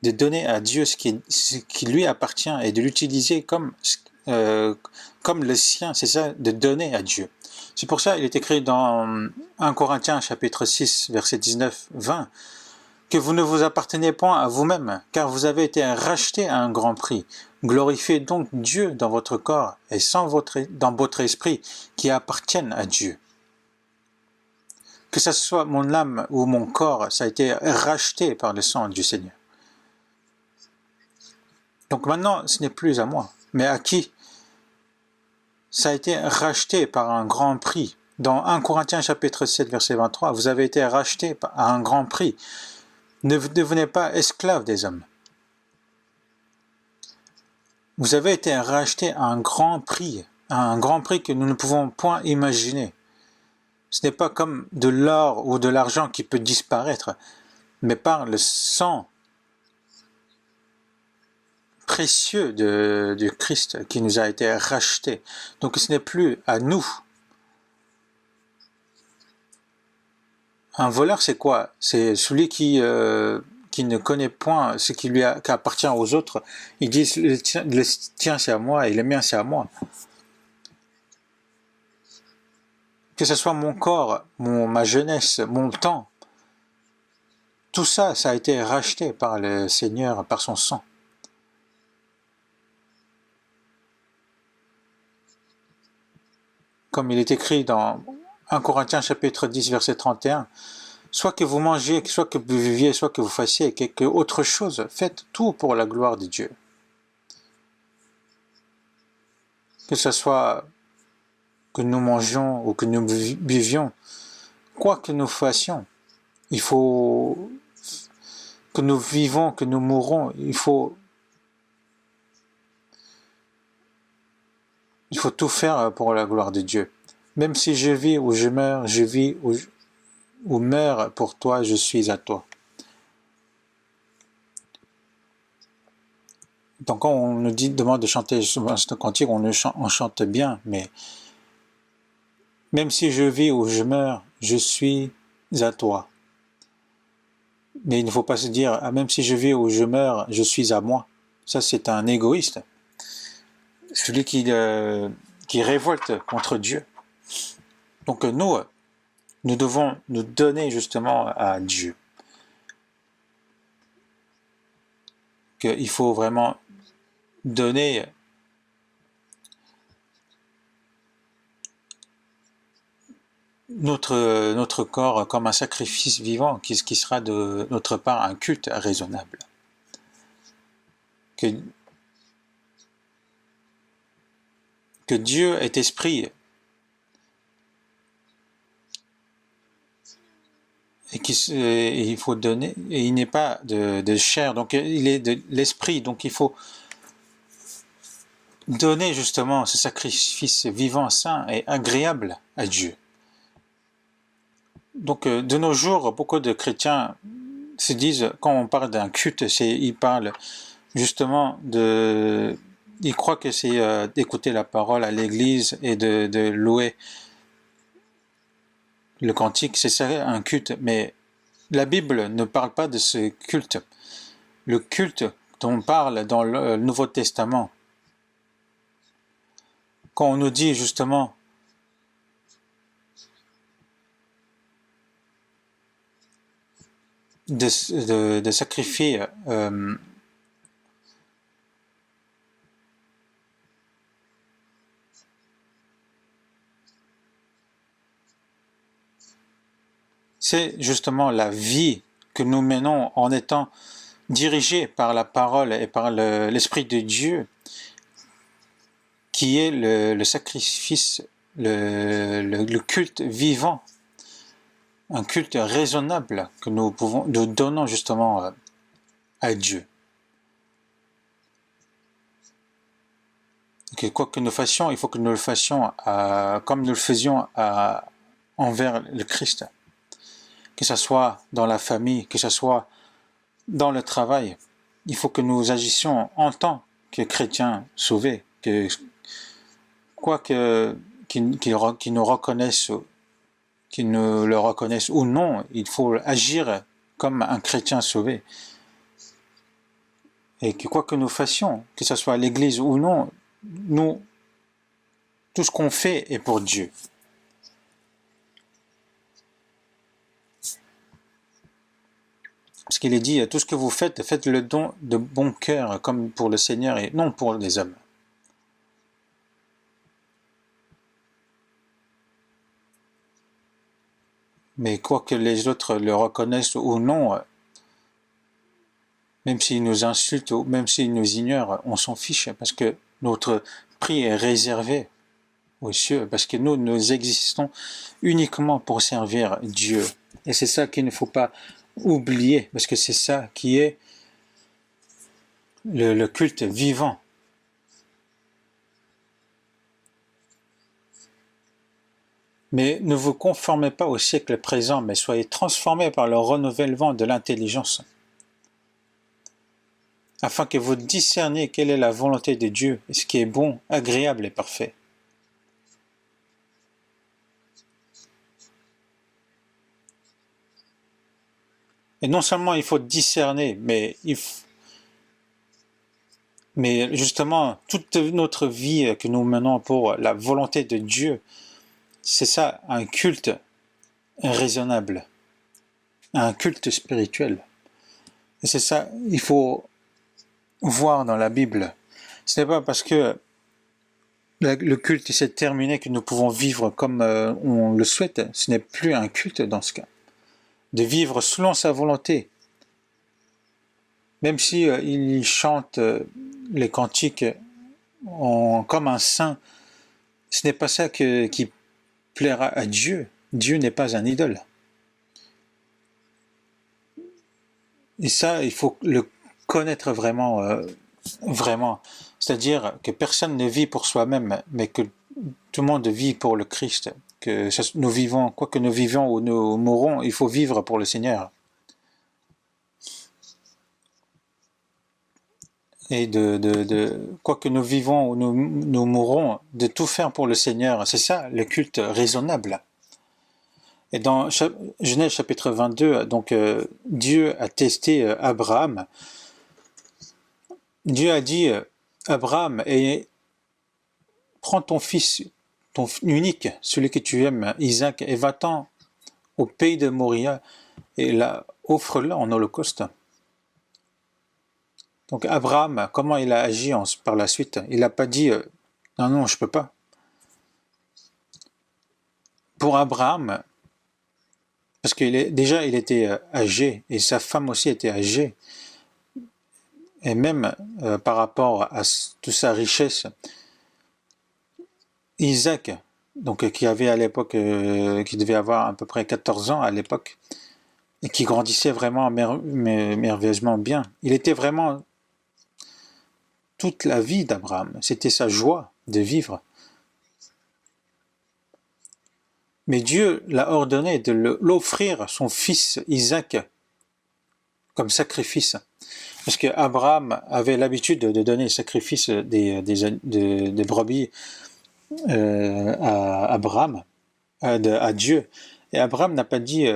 De donner à Dieu ce qui lui appartient et de l'utiliser comme le sien, c'est ça, de donner à Dieu. C'est pour ça qu'il est écrit dans 1 Corinthiens chapitre 6, verset 19-20, que vous ne vous appartenez point à vous-même, car vous avez été rachetés à un grand prix. Glorifiez donc Dieu dans votre corps et dans votre esprit qui appartiennent à Dieu. Que ce soit mon âme ou mon corps, ça a été racheté par le sang du Seigneur. Donc maintenant, ce n'est plus à moi, mais à qui? Ça a été racheté par un grand prix. Dans 1 Corinthiens chapitre 7, verset 23, vous avez été racheté à un grand prix. Ne devenez pas esclaves des hommes. Vous avez été racheté à un grand prix que nous ne pouvons point imaginer. Ce n'est pas comme de l'or ou de l'argent qui peut disparaître, mais par le sang précieux de Christ qui nous a été racheté. Donc ce n'est plus à nous. Un voleur, c'est quoi? C'est celui qui ne connaît point ce qui appartient aux autres. Il dit le tien c'est à moi et le mien c'est à moi. Que ce soit mon corps, ma jeunesse, mon temps, Tout ça, ça a été racheté par le Seigneur, par son sang. Comme il est écrit dans 1 Corinthiens chapitre 10 verset 31, soit que vous mangiez, soit que vous viviez, soit que vous fassiez quelque autre chose, faites tout pour la gloire de Dieu. Que ce soit que nous mangions ou que nous buvions, quoi que nous fassions, il faut que nous vivons, que nous mourons, il faut tout faire pour la gloire de Dieu. Même si je vis ou je meurs, je vis ou meurs pour toi, je suis à toi. Donc quand on nous demande de chanter ce cantique, on chante bien, mais même si je vis ou je meurs, je suis à toi. Mais il ne faut pas se dire, ah, même si je vis ou je meurs, je suis à moi. Ça, c'est un égoïste. Celui qui révolte contre Dieu. Donc nous devons nous donner justement à Dieu. Qu'il faut vraiment donner notre corps comme un sacrifice vivant qui sera de notre part un culte raisonnable. Que Dieu est esprit et il faut donner, et il n'est pas de chair, donc il est de l'esprit, donc il faut donner justement ce sacrifice vivant, saint et agréable à Dieu. Donc de nos jours, beaucoup de chrétiens se disent, quand on parle d'un culte, ils parlent justement ils croient que c'est d'écouter la parole à l'église et de louer le cantique, c'est ça un culte, mais la Bible ne parle pas de ce culte. Le culte dont on parle dans le Nouveau Testament, quand on nous dit justement de sacrifier c'est justement la vie que nous menons en étant dirigés par la parole et par l'Esprit de Dieu, qui est le sacrifice, le culte vivant, un culte raisonnable que nous donnons justement à Dieu. Que quoi que nous fassions, il faut que nous le fassions comme nous le faisions envers le Christ. Que ce soit dans la famille, que ce soit dans le travail, il faut que nous agissions en tant que chrétiens sauvés, quoi qu'ils nous reconnaissent, qu'ils nous le reconnaissent ou non, il faut agir comme un chrétien sauvé. Et que quoi que nous fassions, que ce soit à l'église ou non, tout ce qu'on fait est pour Dieu. Parce qu'il est dit, tout ce que vous faites, faites-le don de bon cœur, comme pour le Seigneur et non pour les hommes. Mais quoi que les autres le reconnaissent ou non, même s'ils nous insultent ou même s'ils nous ignorent, on s'en fiche, parce que notre prix est réservé aux cieux, parce que nous existons uniquement pour servir Dieu. Et c'est ça qu'il ne faut pas oublier, parce que c'est ça qui est le culte vivant. Mais ne vous conformez pas au siècle présent, mais soyez transformés par le renouvellement de l'intelligence, afin que vous discerniez quelle est la volonté de Dieu, et ce qui est bon, agréable et parfait. Et non seulement il faut discerner, mais justement, toute notre vie que nous menons pour la volonté de Dieu, c'est ça, un culte raisonnable. un culte spirituel. Et c'est ça, il faut voir dans la Bible. Ce n'est pas parce que le culte s'est terminé que nous pouvons vivre comme on le souhaite. Ce n'est plus un culte dans ce cas. De vivre selon sa volonté. Même si il chante les cantiques comme un saint, ce n'est pas ça qui plaira à Dieu. Dieu n'est pas un idole. Et ça, il faut le connaître vraiment, vraiment. C'est-à-dire que personne ne vit pour soi-même, mais que tout le monde vit pour le Christ. Que nous vivons, quoi que nous vivions ou nous mourons, il faut vivre pour le Seigneur. Et quoi que nous vivons ou nous mourons, de tout faire pour le Seigneur. C'est ça, le culte raisonnable. Et dans Genèse chapitre 22, donc Dieu a testé Abraham. Dieu a dit, Abraham, prends ton fils, ton unique, celui que tu aimes, Isaac, et va-t'en au pays de Moria, et là, offre-le en holocauste. Donc Abraham, comment il a agi par la suite? Il n'a pas dit, non, je ne peux pas. Pour Abraham, parce qu'il était âgé, et sa femme aussi était âgée, et même par rapport à toute sa richesse, Isaac, donc qui avait à l'époque, qui devait avoir à peu près 14 ans à l'époque, et qui grandissait vraiment merveilleusement bien. Il était vraiment toute la vie d'Abraham, c'était sa joie de vivre. Mais Dieu l'a ordonné de l'offrir son fils Isaac comme sacrifice. Parce qu'Abraham avait l'habitude de donner le sacrifice des brebis à Dieu. Et Abraham n'a pas dit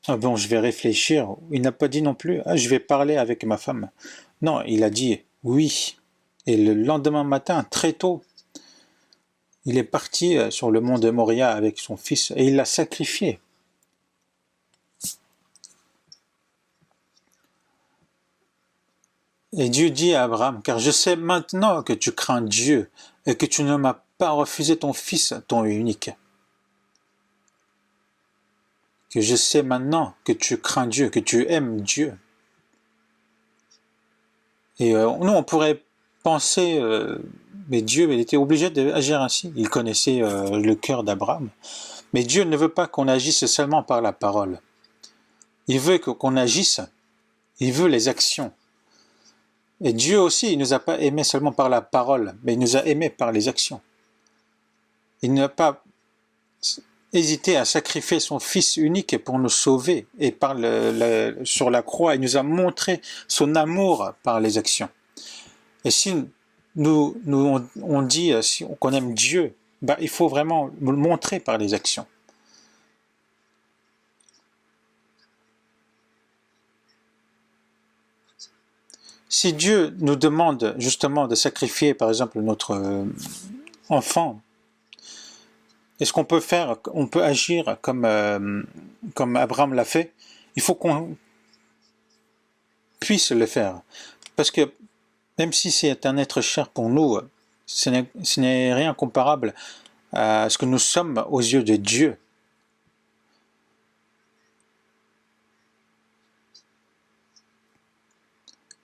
bon, je vais réfléchir. Il n'a pas dit non plus je vais parler avec ma femme. Non, il a dit oui. Et le lendemain matin, très tôt, il est parti sur le mont de Moria avec son fils et il l'a sacrifié. Et Dieu dit à Abraham, car je sais maintenant que tu crains Dieu et que tu ne m'as pas refusé ton fils, ton unique. Que je sais maintenant que tu crains Dieu, que tu aimes Dieu. Et nous, on pourrait penser, mais Dieu, il était obligé d'agir ainsi. Il connaissait le cœur d'Abraham. Mais Dieu ne veut pas qu'on agisse seulement par la parole. Il veut qu'on agisse, il veut les actions. Et Dieu aussi, il ne nous a pas aimés seulement par la parole, mais il nous a aimés par les actions. Il n'a pas hésité à sacrifier son Fils unique pour nous sauver. Et sur la croix, il nous a montré son amour par les actions. Et si on dit qu'on aime Dieu, il faut vraiment le montrer par les actions. Si Dieu nous demande justement de sacrifier, par exemple, notre enfant, est-ce qu'on peut agir comme Abraham l'a fait? Il faut qu'on puisse le faire. Parce que même si c'est un être cher pour nous, ce n'est rien comparable à ce que nous sommes aux yeux de Dieu.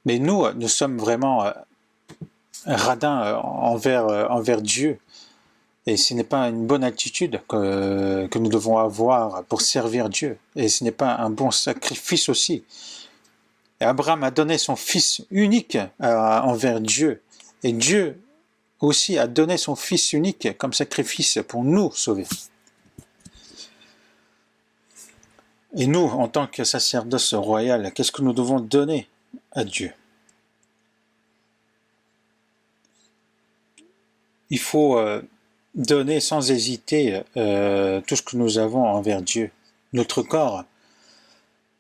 Mais nous sommes vraiment radins envers Dieu. Et ce n'est pas une bonne attitude que nous devons avoir pour servir Dieu. Et ce n'est pas un bon sacrifice aussi. Et Abraham a donné son fils unique envers Dieu. Et Dieu aussi a donné son fils unique comme sacrifice pour nous sauver. Et nous, en tant que sacerdoce royal, qu'est-ce que nous devons donner à Dieu? Il faut donner sans hésiter tout ce que nous avons envers Dieu. Notre corps.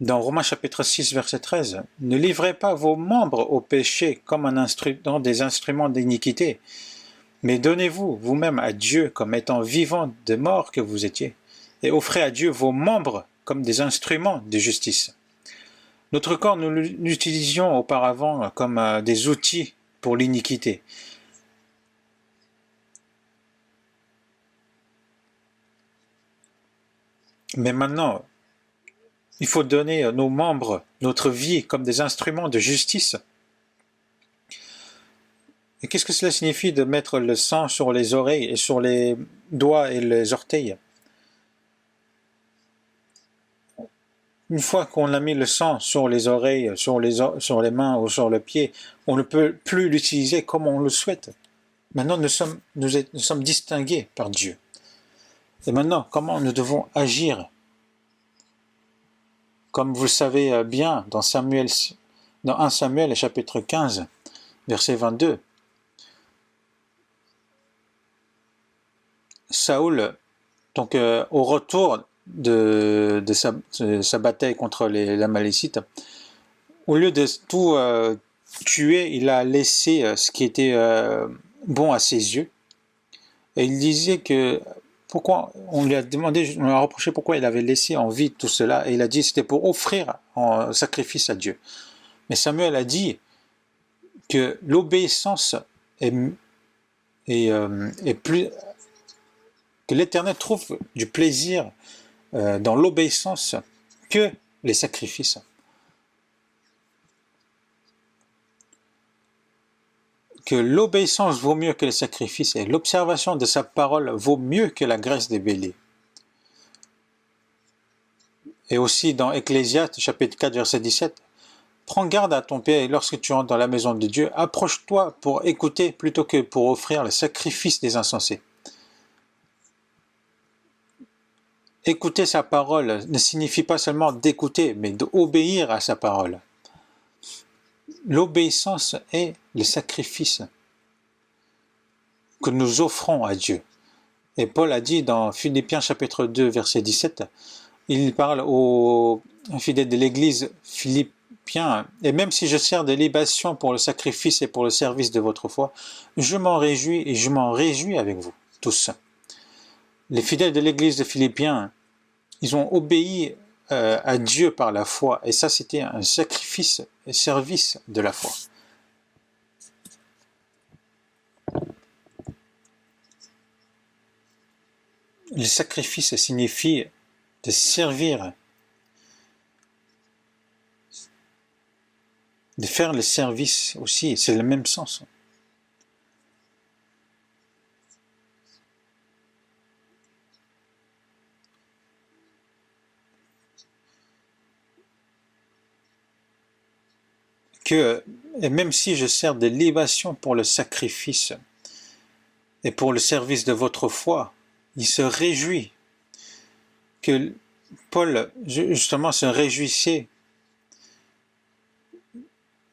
Dans Romains chapitre 6, verset 13, « Ne livrez pas vos membres au péché comme des instruments d'iniquité, mais donnez-vous vous-même à Dieu comme étant vivants de mort que vous étiez, et offrez à Dieu vos membres comme des instruments de justice. Notre corps, nous l'utilisions auparavant comme des outils pour l'iniquité. Mais maintenant, il faut donner nos membres, notre vie, comme des instruments de justice. Et qu'est-ce que cela signifie de mettre le sang sur les oreilles et sur les doigts et les orteils? Une fois qu'on a mis le sang sur les oreilles, sur les mains ou sur le pied, on ne peut plus l'utiliser comme on le souhaite. Maintenant, nous sommes distingués par Dieu. Et maintenant, comment nous devons agir? Comme vous le savez bien, dans 1 Samuel, chapitre 15, verset 22, Saoul, donc au retour de sa bataille contre les Amalécites, au lieu de tout tuer, il a laissé ce qui était bon à ses yeux. Et il disait que pourquoi on lui a demandé, on lui a reproché pourquoi il avait laissé en vie tout cela, et il a dit que c'était pour offrir en sacrifice à Dieu. Mais Samuel a dit que l'obéissance est plus, que l'Éternel trouve du plaisir dans l'obéissance que les sacrifices. Que l'obéissance vaut mieux que les sacrifices et l'observation de sa parole vaut mieux que la graisse des béliers. Et aussi dans Ecclésiaste, chapitre 4, verset 17, « Prends garde à ton pied et lorsque tu entres dans la maison de Dieu, approche-toi pour écouter plutôt que pour offrir le sacrifice des insensés. » Écouter sa parole ne signifie pas seulement d'écouter, mais d'obéir à sa parole. L'obéissance est le sacrifice que nous offrons à Dieu. Et Paul a dit dans Philippiens chapitre 2 verset 17, il parle aux fidèles de l'église philippiens, et même si je sers des libations pour le sacrifice et pour le service de votre foi, je m'en réjouis et je m'en réjouis avec vous tous. Les fidèles de l'église de Philippiens, ils ont obéi à Dieu par la foi, et ça c'était un sacrifice et service de la foi. Le sacrifice signifie de servir, de faire le service aussi, c'est le même sens. Et même si je sers de libation pour le sacrifice et pour le service de votre foi, il se réjouit que Paul justement se réjouissait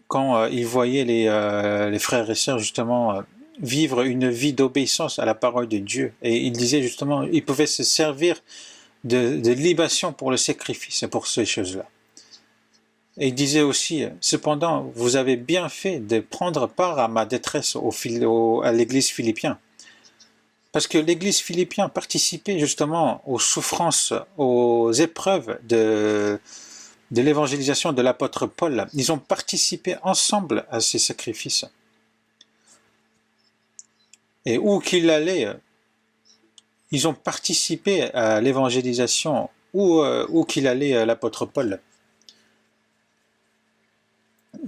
quand il voyait les frères et sœurs justement vivre une vie d'obéissance à la parole de Dieu. Et il disait justement, il pouvait se servir de libation pour le sacrifice et pour ces choses-là. Et il disait aussi, cependant, vous avez bien fait de prendre part à ma détresse à l'église philippienne. Parce que l'église philippienne participait justement aux souffrances, aux épreuves de l'évangélisation de l'apôtre Paul. Ils ont participé ensemble à ces sacrifices. Et où qu'il allait, ils ont participé à l'évangélisation, où qu'il allait l'apôtre Paul.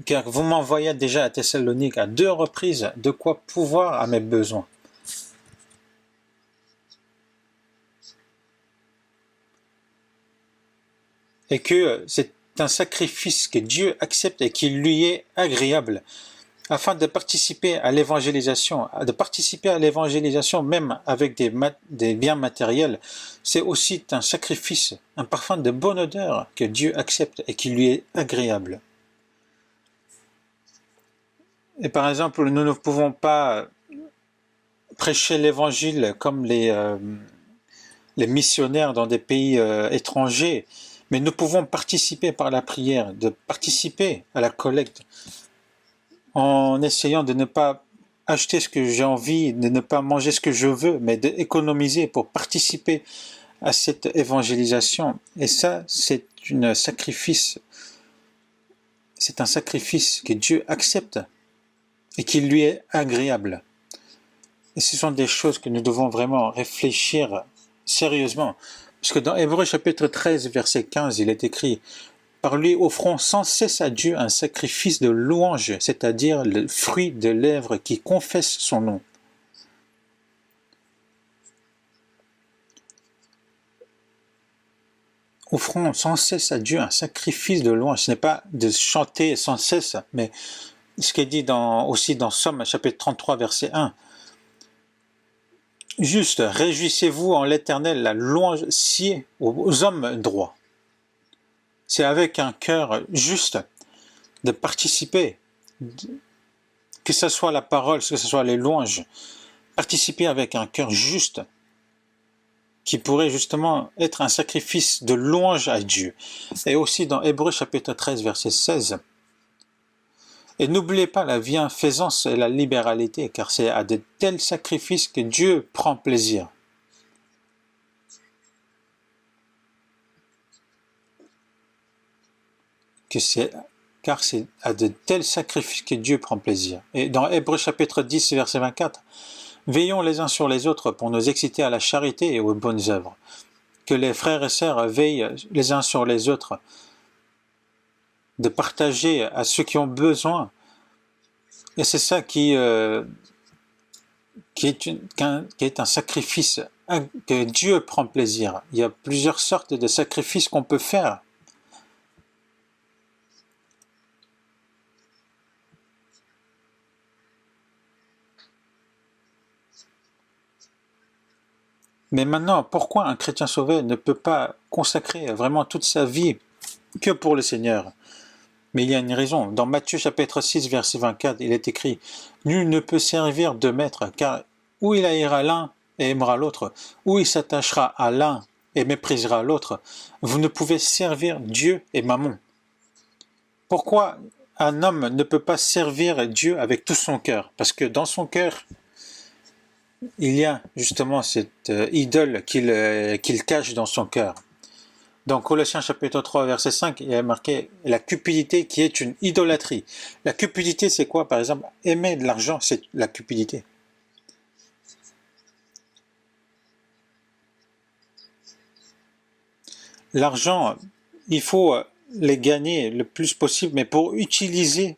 Car vous m'envoyez déjà à Thessalonique à 2 reprises de quoi pouvoir à mes besoins. Et que c'est un sacrifice que Dieu accepte et qui lui est agréable, afin de participer à l'évangélisation, même avec des biens matériels, c'est aussi un sacrifice, un parfum de bonne odeur que Dieu accepte et qui lui est agréable. Et par exemple, nous ne pouvons pas prêcher l'évangile comme les missionnaires dans des pays étrangers, mais nous pouvons participer par la prière, de participer à la collecte, en essayant de ne pas acheter ce que j'ai envie, de ne pas manger ce que je veux, mais d'économiser pour participer à cette évangélisation. Et ça, c'est un sacrifice que Dieu accepte et qui lui est agréable. Et ce sont des choses que nous devons vraiment réfléchir sérieusement. Parce que dans Hébreux chapitre 13, verset 15, il est écrit « Par lui offrons sans cesse à Dieu un sacrifice de louange, c'est-à-dire le fruit de lèvres qui confesse son nom. » Offrons sans cesse à Dieu un sacrifice de louange. Ce n'est pas de chanter sans cesse, mais ce qui est dit aussi dans Somme chapitre 33, verset 1. Juste, réjouissez-vous en l'Éternel, la louange sied aux hommes droits. C'est avec un cœur juste de participer, que ce soit la parole, que ce soit les louanges, participer avec un cœur juste qui pourrait justement être un sacrifice de louange à Dieu. Et aussi dans Hébreux chapitre 13, verset 16. Et n'oubliez pas la bienfaisance et la libéralité, car c'est à de tels sacrifices que Dieu prend plaisir. Car c'est à de tels sacrifices que Dieu prend plaisir. Et dans Hébreux chapitre 10, verset 24, veillons les uns sur les autres pour nous exciter à la charité et aux bonnes œuvres. Que les frères et sœurs veillent les uns sur les autres, de partager à ceux qui ont besoin. Et c'est ça qui est un sacrifice que Dieu prend plaisir. Il y a plusieurs sortes de sacrifices qu'on peut faire. Mais maintenant, pourquoi un chrétien sauvé ne peut pas consacrer vraiment toute sa vie que pour le Seigneur? Mais il y a une raison. Dans Matthieu chapitre 6, verset 24, il est écrit « Nul ne peut servir deux maîtres, car ou il haïra l'un et aimera l'autre, ou il s'attachera à l'un et méprisera l'autre. Vous ne pouvez servir Dieu et Mammon. » Pourquoi un homme ne peut pas servir Dieu avec tout son cœur? Parce que dans son cœur, il y a justement cette idole qu'il cache dans son cœur. Dans Colossiens chapitre 3, verset 5, il y a marqué la cupidité qui est une idolâtrie. La cupidité, c'est quoi? Par exemple, aimer de l'argent, c'est la cupidité. L'argent, il faut les gagner le plus possible, mais pour utiliser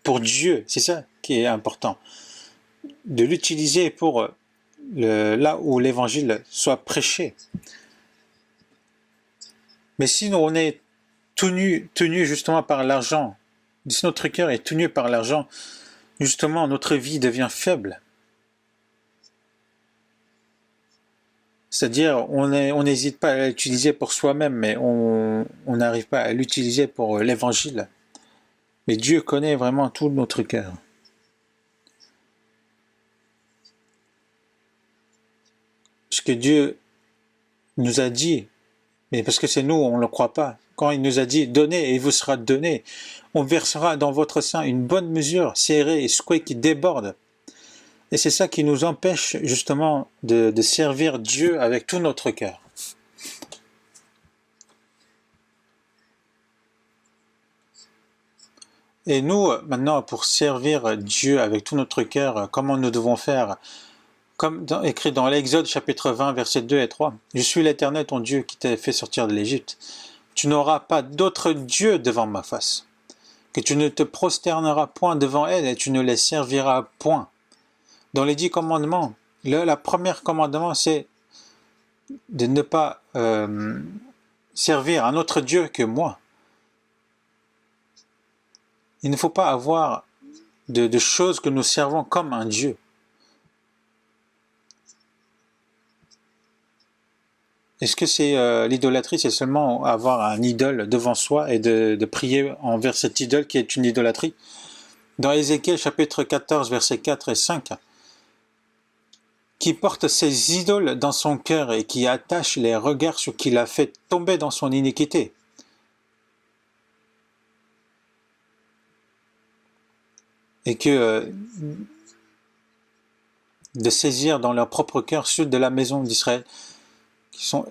pour Dieu, c'est ça qui est important. De l'utiliser pour là où l'évangile soit prêché. Mais si on est tenu justement par l'argent, si notre cœur est tenu par l'argent, justement notre vie devient faible. C'est-à-dire, on n'hésite pas à l'utiliser pour soi-même, mais on n'arrive pas à l'utiliser pour l'évangile. Mais Dieu connaît vraiment tout notre cœur. Ce que Dieu nous a dit, mais parce que c'est nous, on ne le croit pas. Quand il nous a dit « Donnez et il vous sera donné », on versera dans votre sein une bonne mesure, serrée et secouée qui déborde. Et c'est ça qui nous empêche justement de servir Dieu avec tout notre cœur. – Et nous, maintenant, pour servir Dieu avec tout notre cœur, comment nous devons faire? Comme écrit dans l'Exode chapitre 20, versets 2 et 3. « Je suis l'Éternel ton Dieu qui t'a fait sortir de l'Égypte. Tu n'auras pas d'autre Dieu devant ma face, que tu ne te prosterneras point devant elle et tu ne les serviras point. » Dans les 10 commandements, le premier commandement, c'est de ne pas servir un autre Dieu que moi. Il ne faut pas avoir de choses que nous servons comme un Dieu. Est-ce que c'est l'idolâtrie, c'est seulement avoir un idole devant soi et de prier envers cette idole qui est une idolâtrie? Dans Ézéchiel chapitre 14, versets 4 et 5, qui porte ses idoles dans son cœur et qui attache les regards sur qui l'a fait tomber dans son iniquité. Et que de saisir dans leur propre cœur ceux de la maison d'Israël qui sont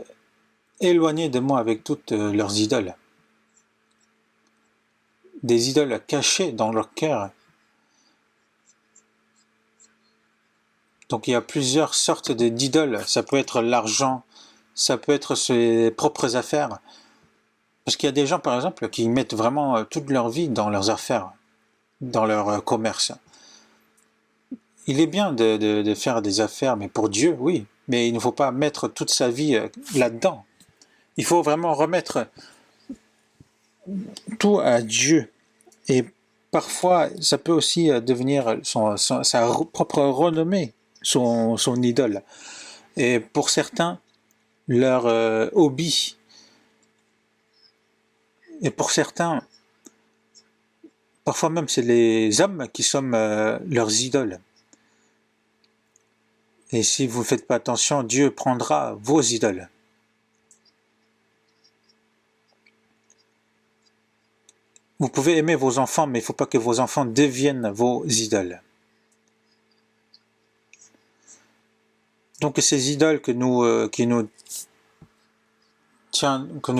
éloignés de moi avec toutes leurs idoles. Des idoles cachées dans leur cœur. Donc il y a plusieurs sortes d'idoles. Ça peut être l'argent, ça peut être ses propres affaires. Parce qu'il y a des gens, par exemple, qui mettent vraiment toute leur vie dans leurs affaires, dans leur commerce. Il est bien de faire des affaires, mais pour Dieu, oui. Mais il ne faut pas mettre toute sa vie là-dedans. Il faut vraiment remettre tout à Dieu. Et parfois, ça peut aussi devenir sa propre renommée, son idole. Et pour certains, leur hobby. Et pour certains, parfois même c'est les hommes qui sont leurs idoles. Et si vous ne faites pas attention, Dieu prendra vos idoles. Vous pouvez aimer vos enfants, mais il ne faut pas que vos enfants deviennent vos idoles. Donc ces idoles que nous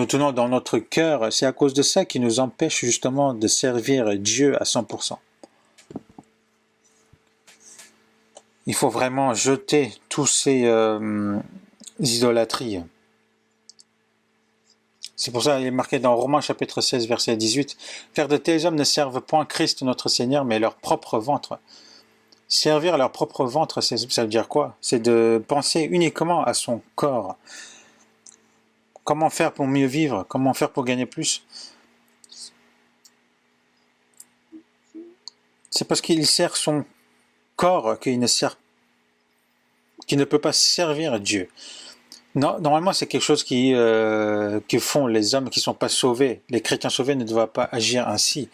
tenons dans notre cœur, c'est à cause de ça qui nous empêche justement de servir Dieu à 100%. Il faut vraiment jeter tous ces idolâtries. C'est pour ça qu'il est marqué dans Romains chapitre 16, verset 18, « Car de tels hommes ne servent point Christ notre Seigneur, mais leur propre ventre. » Servir leur propre ventre, ça veut dire quoi? C'est de penser uniquement à son corps. Comment faire pour mieux vivre? Comment faire pour gagner plus? C'est parce qu'il sert son corps qu'il ne peut pas servir Dieu. Non, normalement, c'est quelque chose que font les hommes qui ne sont pas sauvés. Les chrétiens sauvés ne doivent pas agir ainsi.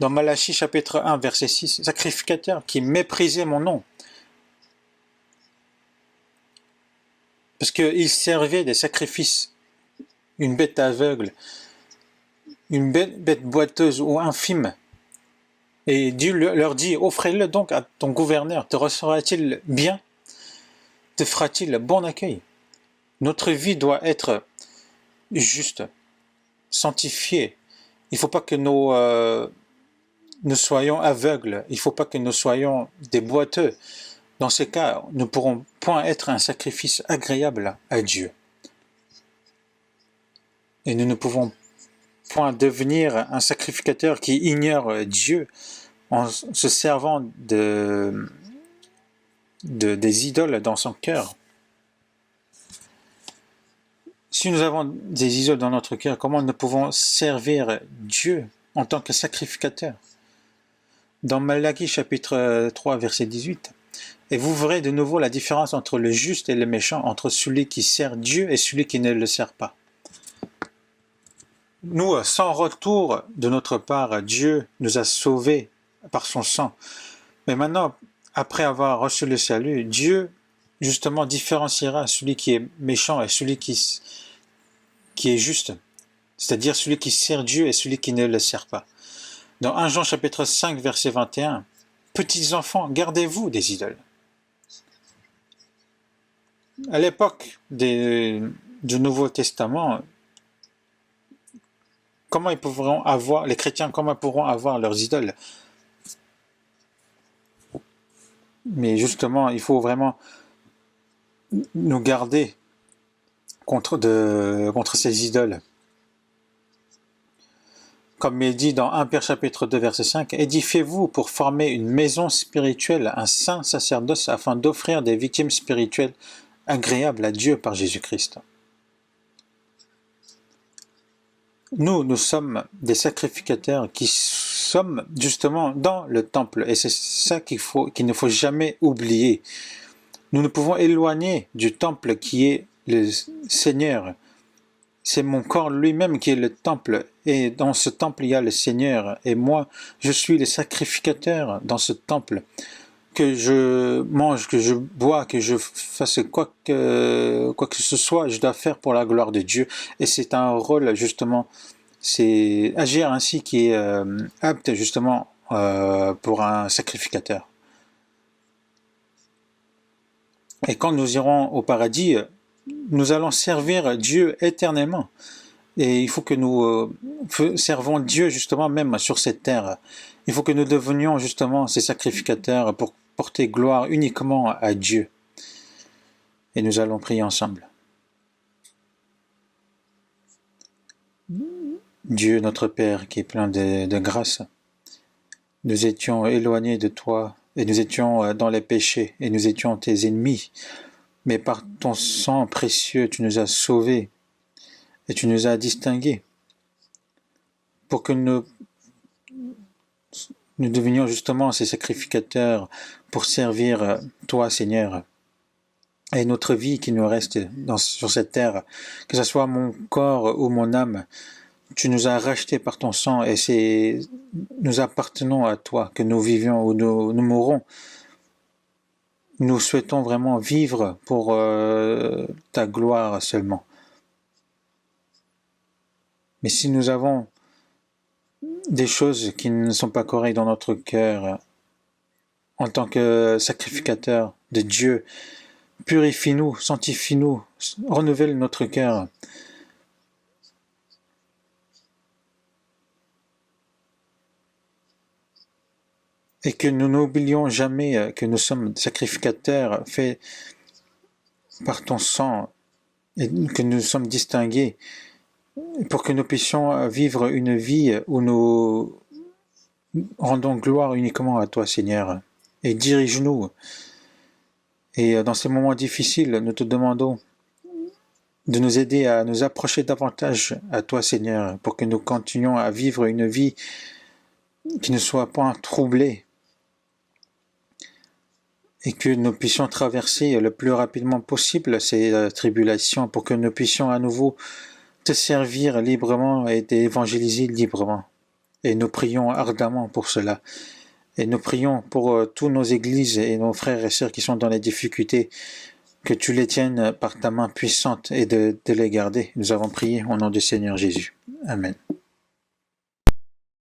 Dans Malachie chapitre 1, verset 6, « Sacrificateur qui méprisait mon nom. » Parce qu'ils servaient des sacrifices. Une bête aveugle, une bête boiteuse ou infime. Et Dieu leur dit, « Offrez-le donc à ton gouverneur. Te recevra-t-il bien? Te fera-t-il bon accueil ?» Notre vie doit être juste, sanctifiée. Il ne faut pas que nous soyons aveugles. Il ne faut pas que nous soyons des boiteux. Dans ces cas, nous ne pourrons point être un sacrifice agréable à Dieu. Et nous ne pouvons point devenir un sacrificateur qui ignore Dieu en se servant des idoles dans son cœur. Si nous avons des idoles dans notre cœur, comment nous pouvons servir Dieu en tant que sacrificateur? Dans Malachie chapitre 3, verset 18, « Et vous verrez de nouveau la différence entre le juste et le méchant, entre celui qui sert Dieu et celui qui ne le sert pas. » Nous, sans retour de notre part, Dieu nous a sauvés par son sang. Mais maintenant, après avoir reçu le salut, Dieu justement différenciera celui qui est méchant et celui qui est juste, c'est-à-dire celui qui sert Dieu et celui qui ne le sert pas. Dans 1 Jean chapitre 5, verset 21, « Petits enfants, gardez-vous des idoles. » À l'époque du Nouveau Testament, les chrétiens, comment pourront avoir leurs idoles? Mais justement, il faut vraiment nous garder contre ces idoles. Comme il dit dans 1 Pierre chapitre 2 verset 5, « Édifiez-vous pour former une maison spirituelle, un saint sacerdoce, afin d'offrir des victimes spirituelles agréables à Dieu par Jésus-Christ. » Nous sommes des sacrificateurs qui sommes justement dans le temple, et c'est ça qu'il ne faut jamais oublier. Nous ne pouvons éloigner du temple qui est le Seigneur. C'est mon corps lui-même qui est le temple, et dans ce temple il y a le Seigneur, et moi je suis le sacrificateur dans ce temple. Que je mange, que je bois, que je fasse quoi que ce soit, je dois faire pour la gloire de Dieu, et c'est un rôle justement, c'est agir ainsi qui est apte justement pour un sacrificateur. Et quand nous irons au paradis, nous allons servir Dieu éternellement. Et il faut que nous servons Dieu justement même sur cette terre. Il faut que nous devenions justement ces sacrificateurs pour porter gloire uniquement à Dieu. Et nous allons prier ensemble. Dieu, notre Père, qui est plein de grâce, nous étions éloignés de toi, et nous étions dans les péchés, et nous étions tes ennemis. Mais par ton sang précieux, tu nous as sauvés, et tu nous as distingués, pour que nous devenions justement ces sacrificateurs pour servir toi, Seigneur. Et notre vie qui nous reste sur cette terre, que ce soit mon corps ou mon âme, tu nous as rachetés par ton sang et nous appartenons à toi, que nous vivions ou nous mourrons. Nous souhaitons vraiment vivre pour ta gloire seulement. Mais si nous avons des choses qui ne sont pas correctes dans notre cœur, en tant que sacrificateur de Dieu, purifie-nous, sanctifie-nous, renouvelle notre cœur. Et que nous n'oublions jamais que nous sommes sacrificateurs faits par ton sang et que nous sommes distingués pour que nous puissions vivre une vie où nous rendons gloire uniquement à toi, Seigneur. Et dirige-nous. Et dans ces moments difficiles, nous te demandons de nous aider à nous approcher davantage à toi, Seigneur, pour que nous continuions à vivre une vie qui ne soit pas troublée et que nous puissions traverser le plus rapidement possible ces tribulations pour que nous puissions à nouveau te servir librement et t'évangéliser librement. Et nous prions ardemment pour cela. Et nous prions pour tous nos églises et nos frères et sœurs qui sont dans les difficultés, que tu les tiennes par ta main puissante et de les garder. Nous avons prié au nom du Seigneur Jésus. Amen.